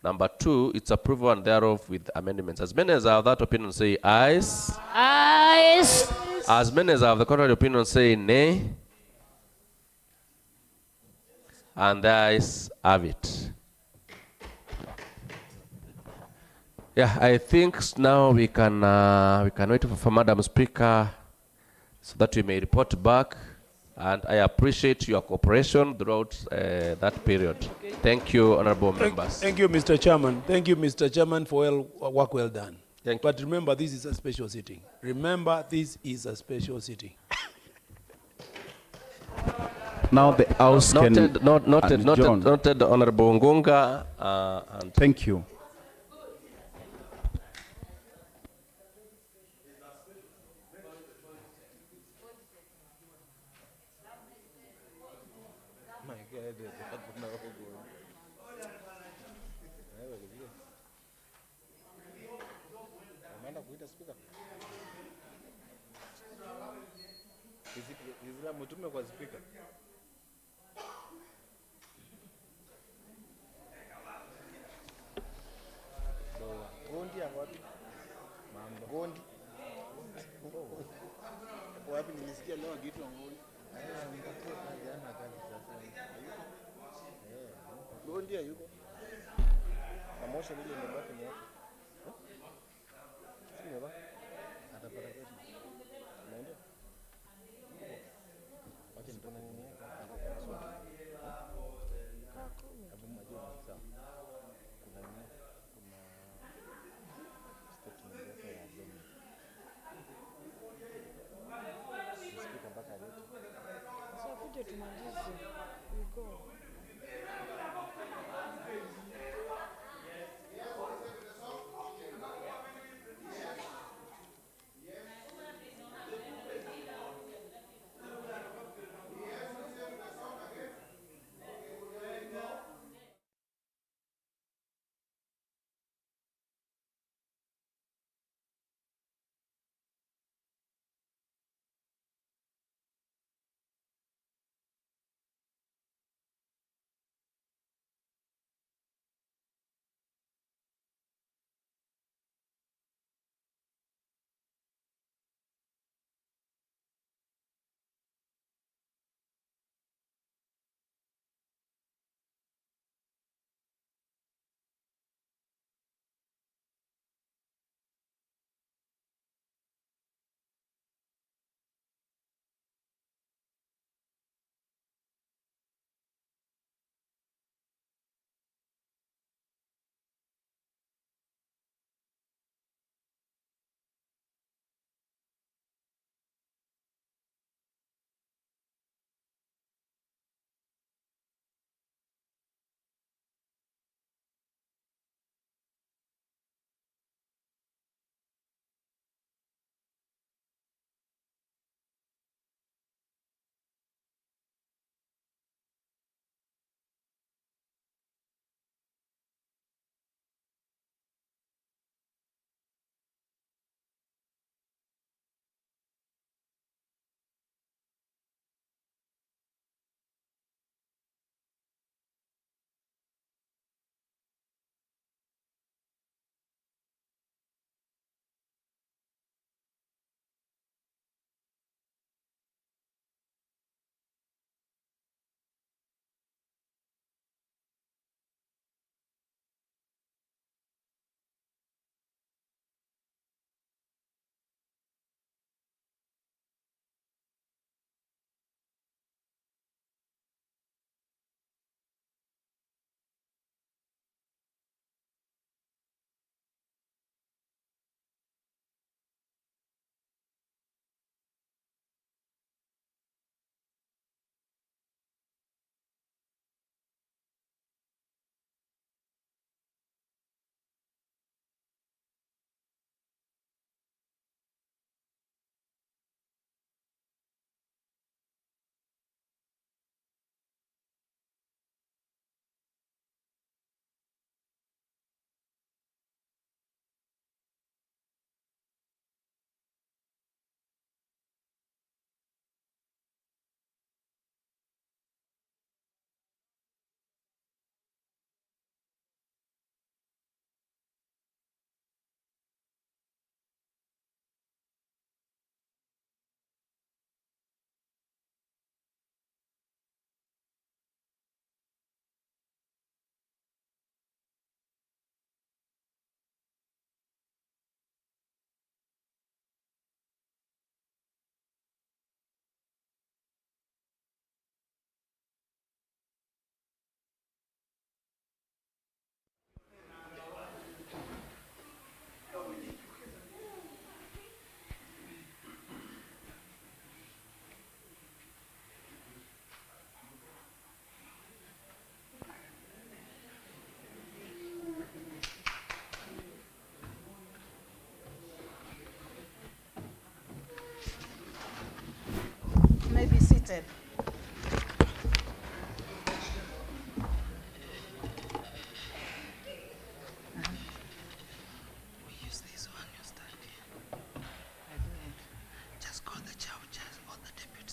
number 2, its approval and thereof with amendments. As many as are of that opinion say ayes. Ayes. As many as are of the contrary opinion say nay. And the ayes have it. Yeah, I think now we can wait for Madam Speaker so that we may report back. And I appreciate your cooperation throughout that period. Thank you, honorable members. Thank you, Mr. Chairman. Thank you, Mr. Chairman, for work well done. Thank But remember, this is a special sitting. Remember, this is a special sitting. Now the House can noted, Honorable Ngonga. And thank you. Islam mtume kwa speaker. Gondi ya wapi? Mambo. Gondi. Wapi nilisikia leo kitu ngoni. Jana kazi sasa. Gondi yuko. Pamoja ile imebaki ni yake. Sio baba. Atapata kesho. Naenda. Wacha nitone nini yake. Hapo majua sawa. Kuna nini? Kuna statement yake ya deni. Sisi mpaka leo. Sasa kuja tumalize. We go. seated. Just call the chair or the deputy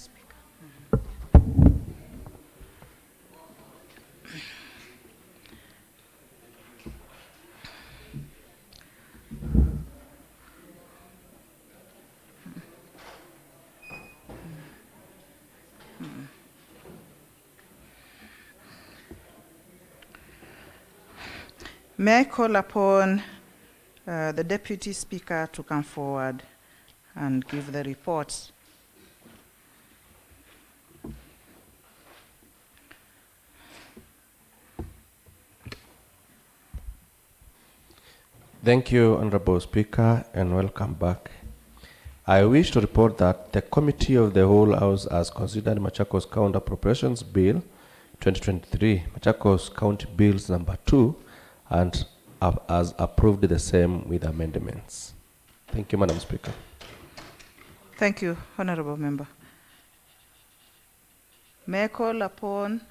May I call upon the Deputy Speaker to come forward and give the report. Thank you, Honorable Speaker, and welcome back. I wish to report that the Committee of the Whole House has considered Machakos County Appropriations Bill 2023, Machakos County Bills number 2, and has approved the same with amendments. Thank you, Madam Speaker. Thank you, Honorable Member. May I call upon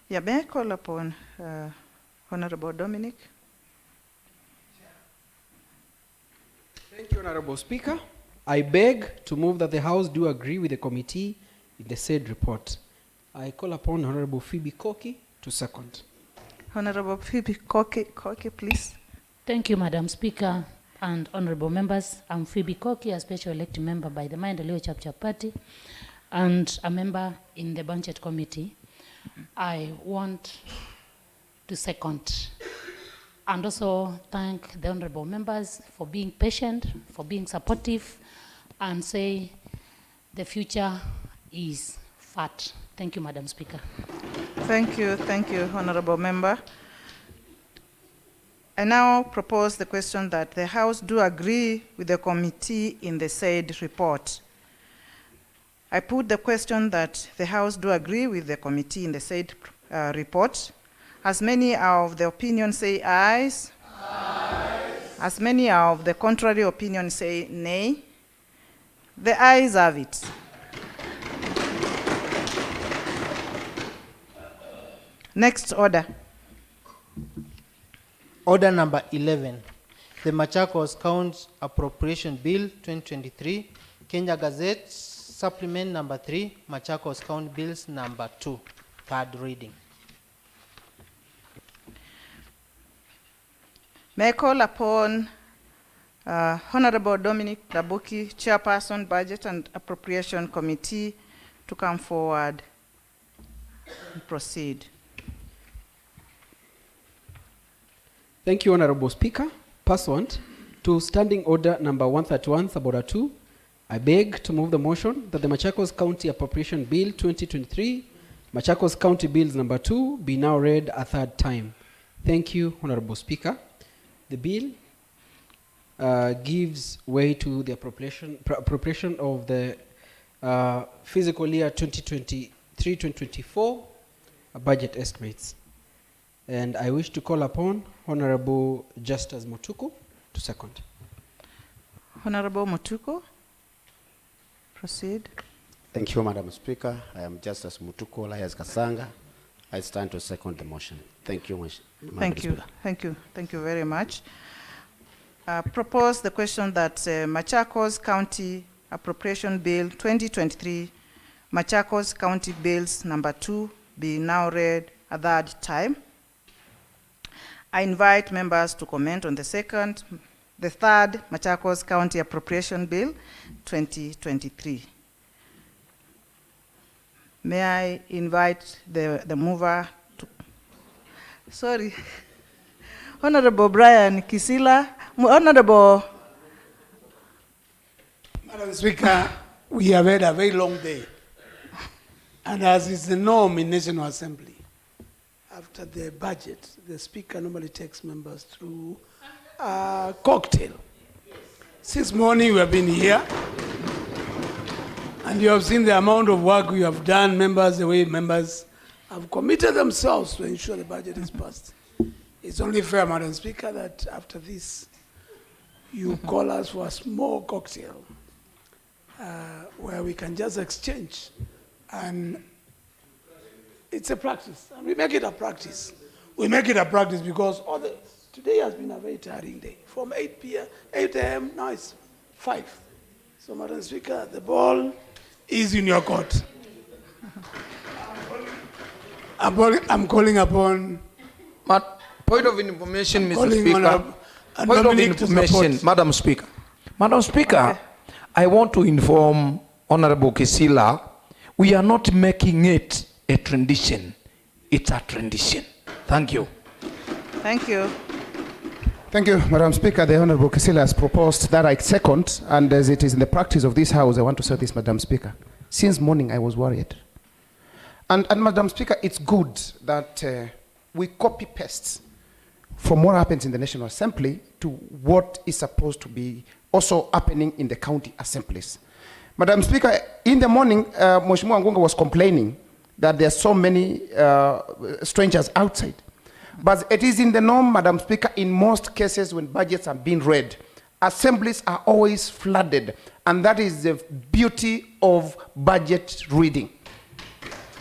may I call upon Honorable Dominic? Thank you, Honorable Speaker. I beg to move that the House do agree with the committee in the said report. I call upon Honorable Phoebe Koki to second. Honorable Phoebe Koki, please. Thank you, Madam Speaker and honorable members. I'm Phoebe Koki, a special elected member by the Maendeleo Chapter Party and a member in the Budget Committee. I want to second and also thank the honorable members for being patient, for being supportive, and say the future is fat. Thank you, Madam Speaker. Thank you, Honorable Member. I now propose the question that the House do agree with the committee in the said report. I put the question that the House do agree with the committee in the said report. As many of the opinions say ayes, as many of the contrary opinions say nay, the ayes have it. Next order. Order number 11, the Machakos County Appropriation Bill 2023, Kenya Gazette, Supplement number 3, Machakos County Bills number 2, third reading. May I call upon Honorable Dominic Dabuki, Chairperson, Budget and Appropriation Committee, to come forward and proceed. Thank you, Honorable Speaker. Pursuant to Standing Order number 131, Sabora 2, I beg to move the motion that the Machakos County Appropriation Bill 2023, Machakos County Bills number 2, be now read a third time. Thank you, Honorable Speaker. The bill gives way to the appropriation of the fiscal year 2023-2024 budget estimates. And I wish to call upon Honorable Justus Mutuku to second. Honorable Mutuku, proceed. Thank you, Madam Speaker. I am Justus Mutuku, alias Kasanga. I stand to second the motion. Thank you, Madam Speaker. Thank you very much. Propose the question that Machakos County Appropriation Bill 2023, Machakos County Bills number 2, be now read a third time. I invite members to comment on the third Machakos County Appropriation Bill 2023. May I invite the mover to, sorry, Honorable Brian Kisila, Honorable. Madam Speaker, we have had a very long day. And as is the norm in National Assembly, after the budget, the Speaker normally takes members through a cocktail. Since morning we have been here, and you have seen the amount of work we have done, members, the way members have committed themselves to ensure the budget is passed. It's only fair, Madam Speaker, that after this, you call us for a small cocktail where we can just exchange. And it's a practice, and we make it a practice. We make it a practice because today has been a very tiring day. From 8 a.m., now it's 5. So, Madam Speaker, the ball is in your court. I'm calling upon... Point of information, Mr. Speaker. Point of information, Madam Speaker. Madam Speaker, okay. I want to inform Honorable Kisila, We are not making it a tradition. It's a tradition. Thank you. Thank you. Thank you, Madam Speaker. The Honorable Kisila has proposed that I second, and as it is in the practice of this House, I want to say this, Madam Speaker. Since morning, I was worried. And Madam Speaker, it's good that we copy-paste from what happens in the National Assembly to what is supposed to be also happening in the county assemblies. Madam Speaker, in the morning, Mheshimiwa Ngunga was complaining that there are so many strangers outside. But it is in the norm, Madam Speaker, in most cases when budgets are being read, assemblies are always flooded, and that is the beauty of budget reading.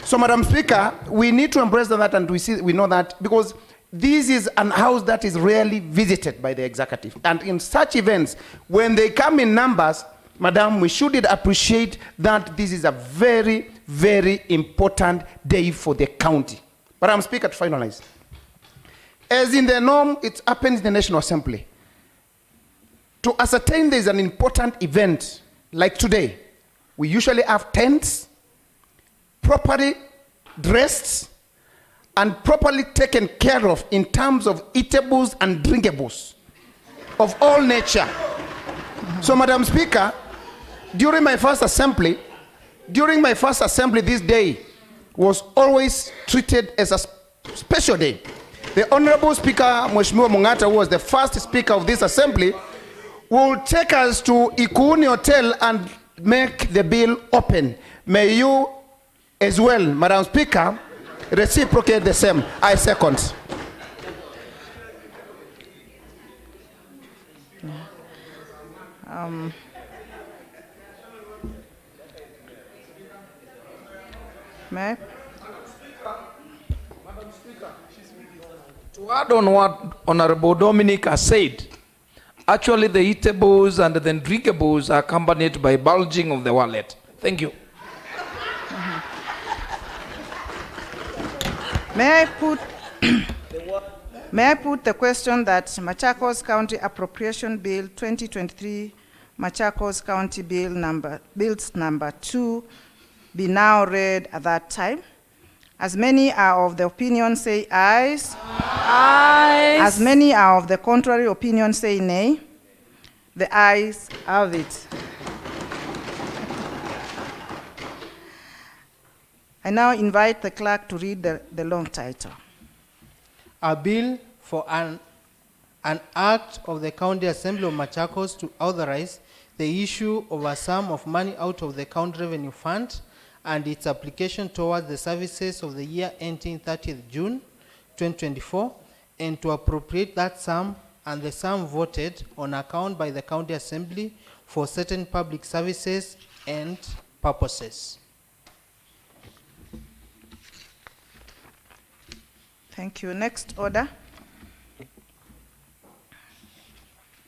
So, Madam Speaker, we need to embrace that, and we know that because this is an house that is rarely visited by the executive. And in such events, when they come in numbers, Madam, we should appreciate that this is a very, very important day for the county. Madam Speaker, to finalize. As in the norm, it happens in the National Assembly. To ascertain there is an important event, like today, we usually have tents, properly dressed, and properly taken care of in terms of eatables and drinkables of all nature. So, Madam Speaker, during my first assembly this day was always treated as a special day. The Honorable Speaker, Mheshimiwa Mungata, who was the first speaker of this assembly, will take us to Ikuuni Hotel and make the bill open. May you as well, Madam Speaker, reciprocate the same. I second. May I? To add on what Honorable Dominic has said, actually the eatables and the drinkables are accompanied by bulging of the wallet. Thank you. May I put the question that Machakos County Appropriation Bill 2023, Machakos County Bills number 2, be now read at that time? As many are of the opinion, say ayes. Ayes. As many are of the contrary opinion, say nay. The ayes have it. I now invite the clerk to read the long title. A bill for an act of the County Assembly of Machakos to authorize the issue of a sum of money out of the County Revenue Fund and its application towards the services of the year ending 30th June 2024, and to appropriate that sum and the sum voted on account by the County Assembly for certain public services and purposes. Thank you. Next order.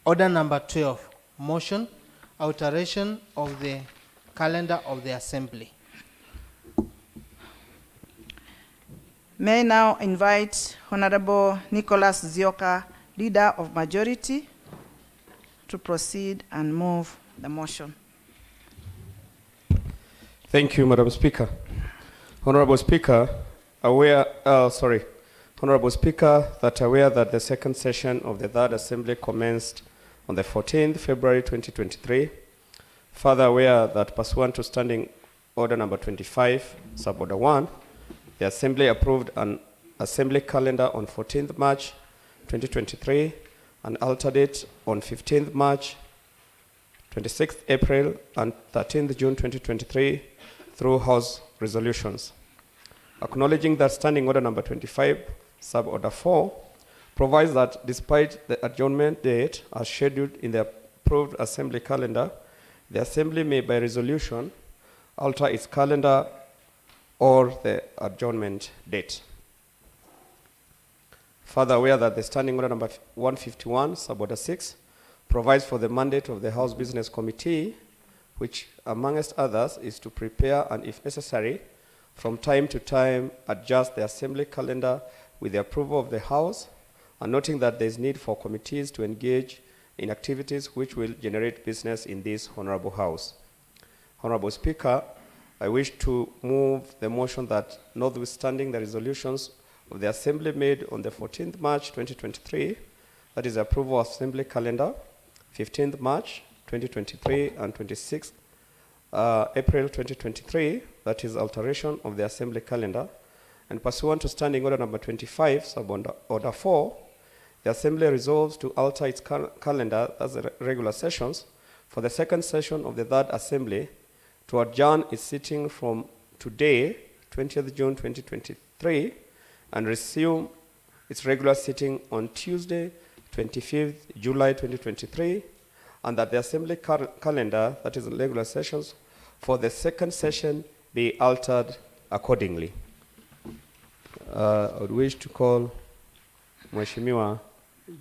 Order number 12, motion, alteration of the calendar of the Assembly. May I now invite Honorable Nicholas Zioka, Leader of Majority, to proceed and move the motion. Thank you, Madam Speaker. Honorable Speaker, Honorable Speaker, that aware that the second session of the Third Assembly commenced on the 14th February 2023. Further aware that pursuant to Standing Order number 25, Sub-Order 1, the Assembly approved an Assembly calendar on 14th March 2023 and altered it on 15th March, 26th April, and 13th June 2023 through House resolutions. Acknowledging that Standing Order number 25, Sub-Order 4, provides that despite the adjournment date as scheduled in the approved Assembly calendar, the Assembly may by resolution alter its calendar or the adjournment date. Further aware that the Standing Order number 151, Sub-Order 6, provides for the mandate of the House Business Committee, which amongst others is to prepare and if necessary, from time to time adjust the Assembly calendar with the approval of the House, and noting that there is need for committees to engage in activities which will generate business in this Honorable House. Honorable Speaker, I wish to move the motion that notwithstanding the resolutions of the Assembly made on the 14th March 2023, that is approval of Assembly calendar, 15th March 2023 and 26th April 2023, that is alteration of the Assembly calendar, and pursuant to Standing Order number 25, Sub-Order 4, the Assembly resolves to alter its calendar as regular sessions for the second session of the Third Assembly to adjourn its sitting from today, 20th June 2023, and resume its regular sitting on Tuesday, 25th July 2023, and that the Assembly calendar, that is regular sessions, for the second session be altered accordingly. I would wish to call Mheshimiwa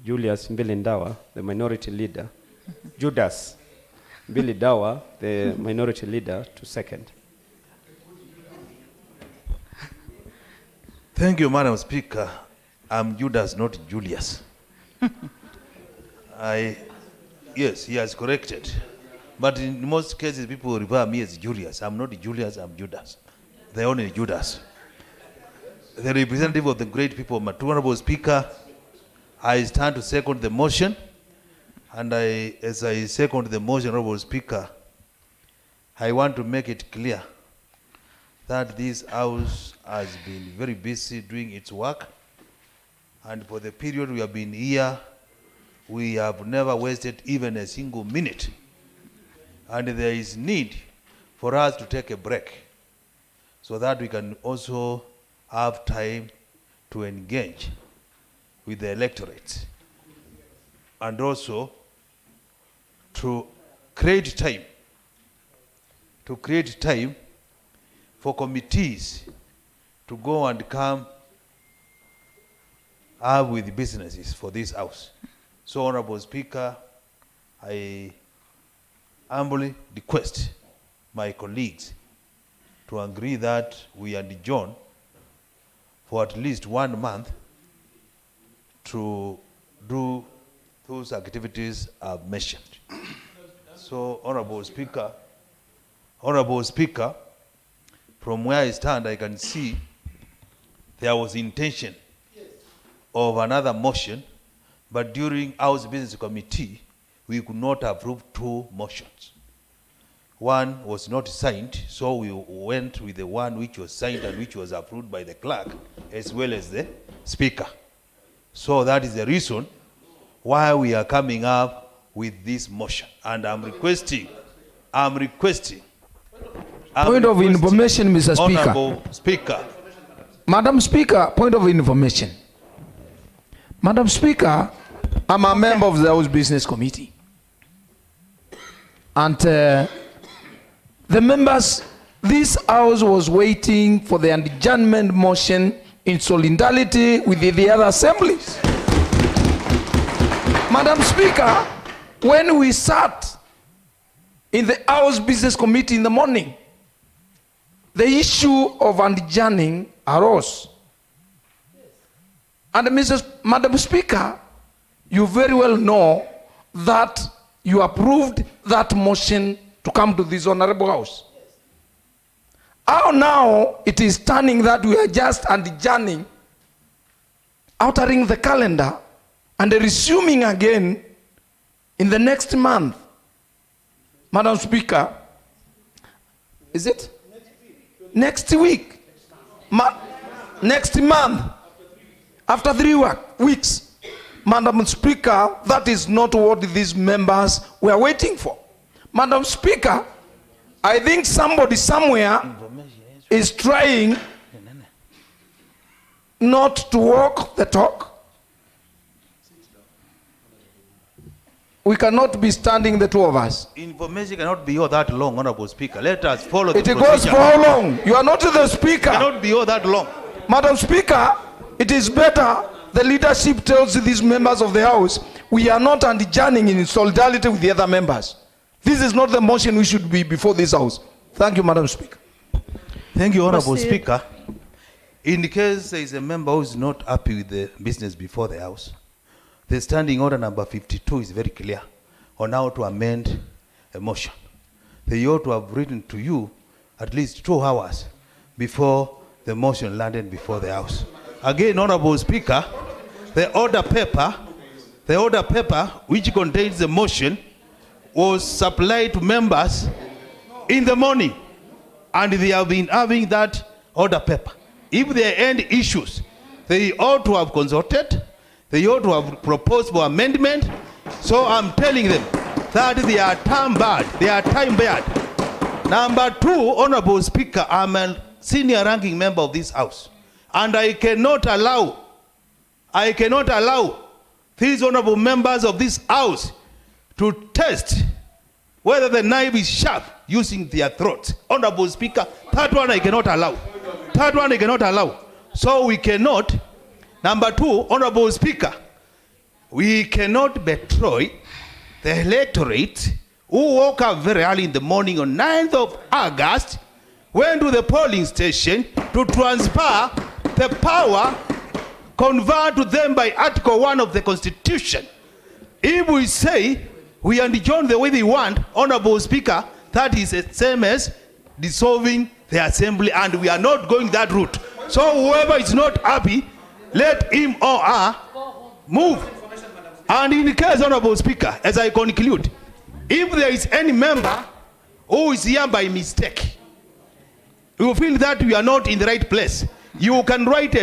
Julius Mbilindawa, the minority leader, Judas Mbilindawa, the minority leader, to second. Thank you, Madam Speaker. I'm Judas, not Julius. Yes, he has corrected. But in most cases, people refer me as Julius. I'm not Julius, I'm Judas. The only Judas. The representative of the great people of Matu. Honorable Speaker, I stand to second the motion. And as I second the motion, Honorable Speaker, I want to make it clear that this House has been very busy doing its work. And for the period we have been here, we have never wasted even a single minute. And there is need for us to take a break so that we can also have time to engage with the electorate and also to create time for committees to go and come up with businesses for this House. So, Honorable Speaker, I humbly request my colleagues to agree that we adjourn for at least 1 month to do those activities I've mentioned. So, Honorable Speaker, from where I stand, I can see there was intention of another motion, but during House Business Committee, we could not approve 2 motions. One was not signed, so we went with the one which was signed and which was approved by the clerk as well as the Speaker. So that is the reason why we are coming up with this motion. And I'm requesting. Point of information, Mr. Speaker. Honorable Speaker. Madam Speaker, point of information. Madam Speaker, I'm a member of the House Business Committee. And the members, this House was waiting for the adjournment motion in solidarity with the other assemblies. Madam Speaker, when we sat in the House Business Committee in the morning, the issue of adjourning arose. And Madam Speaker, you very well know that you approved that motion to come to this honorable House. How now it is turning that we are just adjourning, altering the calendar, and resuming again in the next month. Madam Speaker, is it? Next week. Next month. After 3 weeks. Madam Speaker, that is not what these members were waiting for. Madam Speaker, I think somebody somewhere is trying not to walk the talk. We cannot be standing, the two of us. Information cannot be all that long, Honorable Speaker. Let us follow the procedure. It goes for how long? You are not the Speaker. It cannot be all that long. Madam Speaker, it is better the leadership tells these members of the House, we are not adjourning in solidarity with the other members. This is not the motion we should be before this House. Thank you, Madam Speaker. Thank you, Honorable Speaker. In case there is a member who is not happy with the business before the House, the standing order number 52 is very clear on how to amend a motion. They ought to have written to you at least 2 hours before the motion landed before the House. Again, Honorable Speaker, the order paper which contains the motion was supplied to members in the morning, and they have been having that order paper. If there are any issues, they ought to have consulted, they ought to have proposed for amendment. So I'm telling them that they are time bad. Number 2, Honorable Speaker, I'm a senior ranking member of this House, and I cannot allow these honorable members of this House to test whether the knife is sharp using their throats. Honorable Speaker, that one I cannot allow. So we cannot. Number 2, Honorable Speaker, we cannot betray the electorate who woke up very early in the morning on 9th of August, went to the polling station to transfer the power conferred to them by Article 1 of the Constitution. If we say we adjourn the way they want, Honorable Speaker, that is the same as dissolving the assembly, and we are not going that route. So whoever is not happy, let him or her move. And in the case, Honorable Speaker, as I conclude, if there is any member who is here by mistake, you feel that we are not in the right place, you can write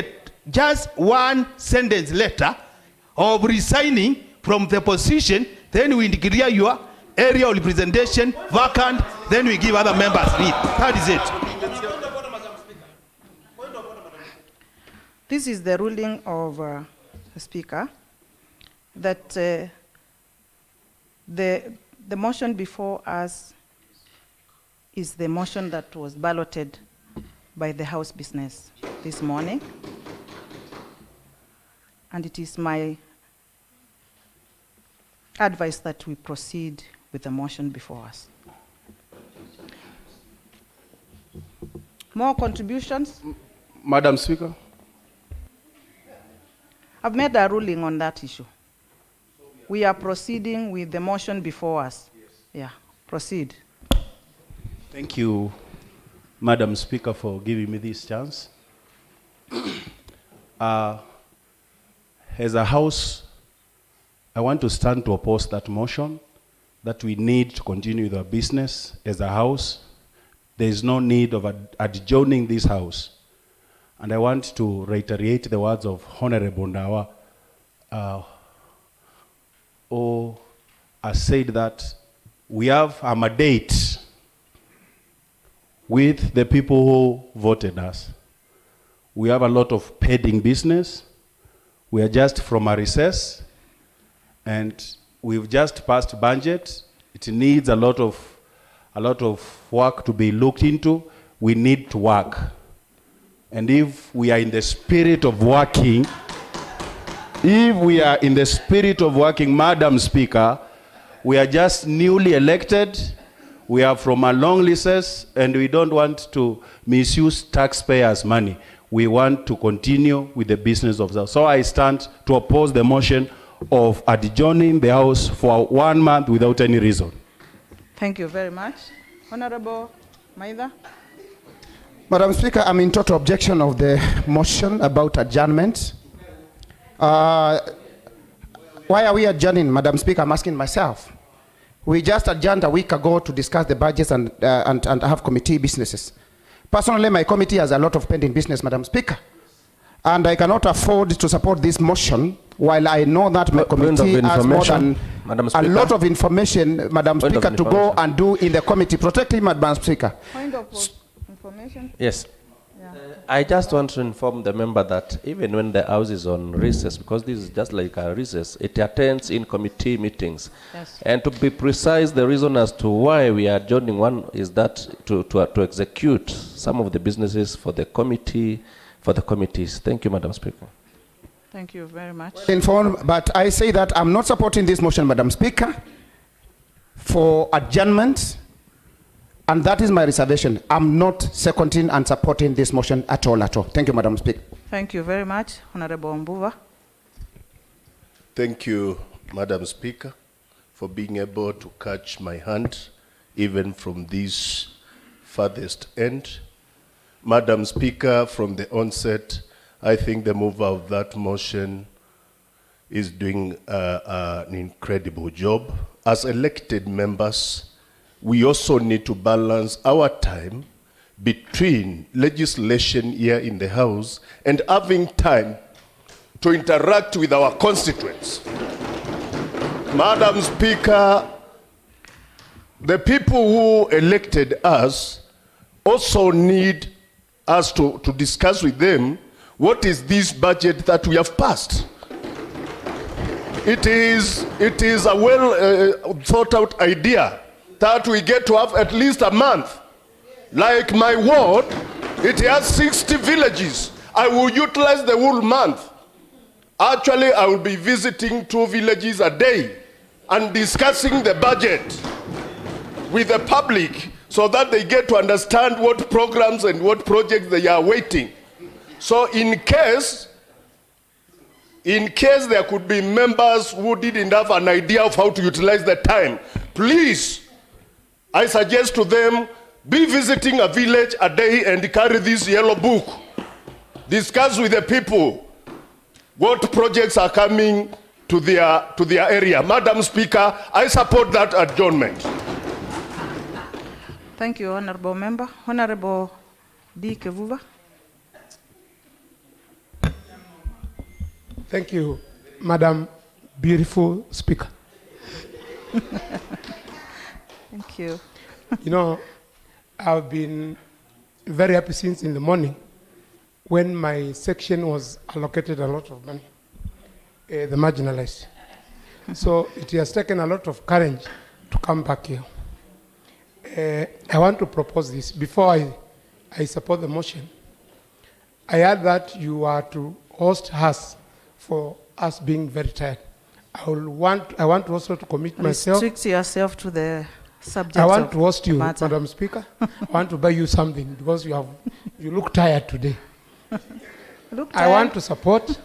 just 1 sentence letter of resigning from the position, then we declare your area of representation vacant, then we give other members leave. That is it. This is the ruling of the Speaker, that the motion before us is the motion that was balloted by the House Business this morning. And it is my advice that we proceed with the motion before us. More contributions? Madam Speaker. I've made a ruling on that issue. We are proceeding with the motion before us. Yeah, proceed. Thank you, Madam Speaker, for giving me this chance. As a House, I want to stand to oppose that motion, that we need to continue with our business as a House. There is no need of adjourning this House. And I want to reiterate the words of Honorable Ndawa, who has said that we have a mandate with the people who voted us. We have a lot of pending business. We are just from a recess, and we've just passed budget. It needs a lot of work to be looked into. We need to work. And if we are in the spirit of working, Madam Speaker, we are just newly elected, we are from a long recess, and we don't want to misuse taxpayers' money. We want to continue with the business of the House. So I stand to oppose the motion of adjourning the House for 1 month without any reason. Thank you very much. Honorable Maida. Madam Speaker, I'm in total objection of the motion about adjournment. Why are we adjourning, Madam Speaker? I'm asking myself. We just adjourned a week ago to discuss the budgets and have committee businesses. Personally, my committee has a lot of pending business, Madam Speaker. And I cannot afford to support this motion while I know that my committee has more than a lot of information, Madam Speaker, to go and do in the committee. Protecting Madam Speaker. Point of information? Yes. Yeah. I just want to inform the member that even when the House is on recess, because this is just like a recess, it attends in committee meetings. Yes. And to be precise, the reason as to why we are adjourning one is that to execute some of the businesses for the committee, for the committees. Thank you, Madam Speaker. Thank you very much. Informed, but I say that I'm not supporting this motion, Madam Speaker, for adjournment. And that is my reservation. I'm not seconding and supporting this motion at all. Thank you, Madam Speaker. Thank you very much, Honorable Mbuva. Thank you, Madam Speaker, for being able to catch my hand, even from this farthest end. Madam Speaker, from the onset, I think the mover of that motion is doing an incredible job. As elected members, we also need to balance our time between legislation here in the House and having time to interact with our constituents. Madam Speaker, the people who elected us also need us to discuss with them what is this budget that we have passed. It is a well thought out idea that we get to have at least a month. Like my ward, it has 60 villages. I will utilize the whole month. Actually, I will be visiting 2 villages a day and discussing the budget with the public so that they get to understand what programs and what projects they are waiting. So in case there could be members who didn't have an idea of how to utilize the time, please, I suggest to them, be visiting a village a day and carry this yellow book. Discuss with the people what projects are coming to their area. Madam Speaker, I support that adjournment. Thank you, Honorable Member. Honorable D. Kevuva. Thank you, Madam Beautiful Speaker. Thank you. You know, I've been very happy since in the morning when my section was allocated a lot of money, the marginalized. So it has taken a lot of courage to come back here. I want to propose this. Before I support the motion, I heard that you are to host us for us being very tired. I want also to commit myself. Restrict yourself to the subject. I want to host you, matter. Madam Speaker. I want to buy you something because you look tired today. I want to support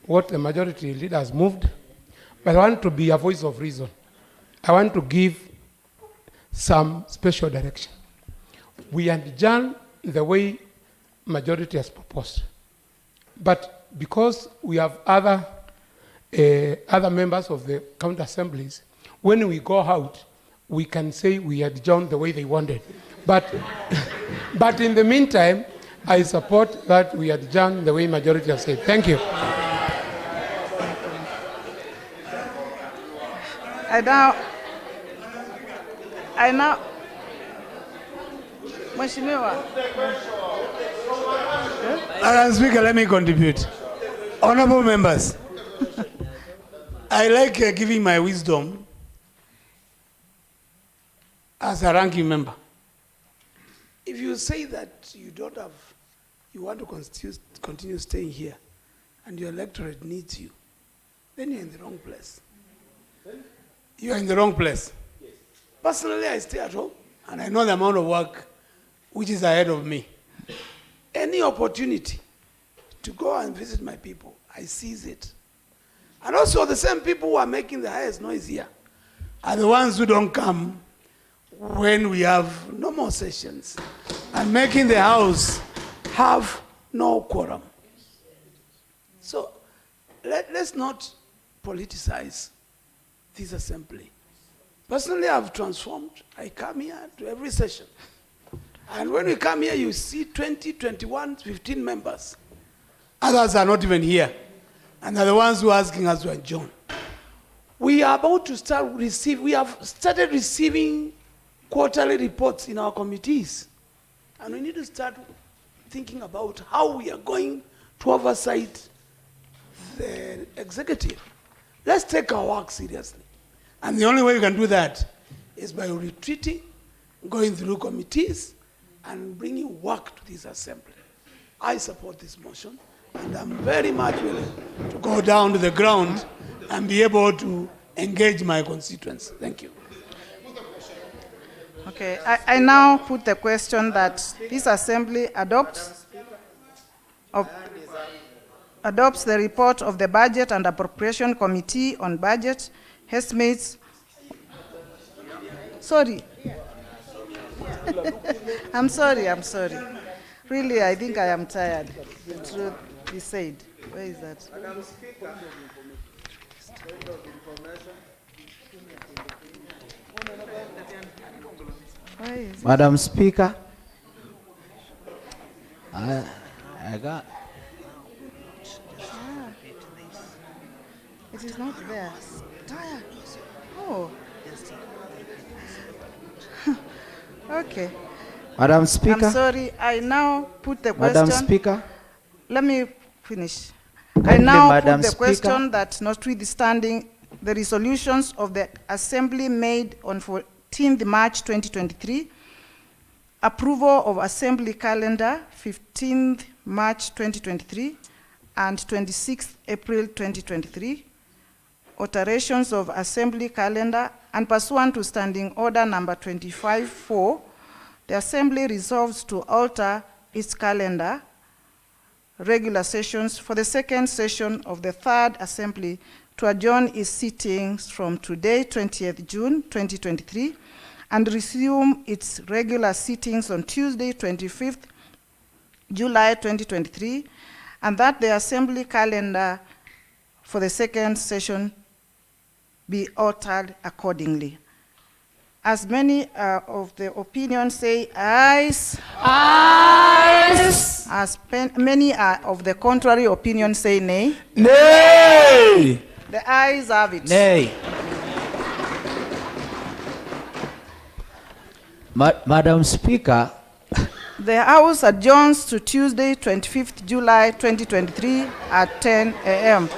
what the majority leader has moved, but I want to be a voice of reason. I want to give some special direction. We adjourn the way majority has proposed, but because we have other members of the county assemblies, when we go out, we can say we adjourn the way they wanted. But in the meantime, I support that we adjourn the way majority has said. Thank you. I now, Mheshimiwa. Madam Speaker, let me contribute. Honorable members, I like giving my wisdom as a ranking member. If you say that you want to continue staying here and your electorate needs you, then you're in the wrong place. You are in the wrong place. Yes. Personally, I stay at home and I know the amount of work which is ahead of me. Any opportunity to go and visit my people, I seize it. And also the same people who are making the highest noise here are the ones who don't come when we have no more sessions and making the House have no quorum. So let's not politicize this assembly. Personally, I've transformed. I come here to every session. And when we come here, you see 20, 21, 15 members. Others are not even here. And they're the ones who are asking us to adjourn. We are about to we have started receiving quarterly reports in our committees. And we need to start thinking about how we are going to oversight the executive. Let's take our work seriously. And the only way we can do that is by retreating, going through committees, and bringing work to this assembly. I support this motion, and I'm very much willing to go down to the ground and be able to engage my constituents. Thank you. Okay, I now put the question that this assembly adopts the report of the Budget and Appropriation Committee on Budget estimates. Sorry. I'm sorry. Really, I think I am tired. The truth be said. Where is that? Madam Speaker, point of information. Where is it? Madam Speaker, I got. It is not there. Tired. Oh. Okay. Madam Speaker. I'm sorry. I now put the question. Madam Speaker. Let me finish. Kindly, I now Madam put the Speaker. question that notwithstanding the resolutions of the Assembly made on 14th March 2023, approval of Assembly calendar 15th March 2023 and 26th April 2023, alterations of Assembly calendar, and pursuant to Standing Order number 25-4, the Assembly resolves to alter its calendar regular sessions for the second session of the Third Assembly to adjourn its sittings from today, 20th June 2023, and resume its regular sittings on Tuesday, 25th July 2023, and that the Assembly calendar for the second session be altered accordingly. As many of the opinions say ayes, Ayes. As many of the contrary opinions say nay, Nay. The ayes have it. Nay. Madam Speaker. The House adjourns to Tuesday, 25th July 2023 at 10 a.m.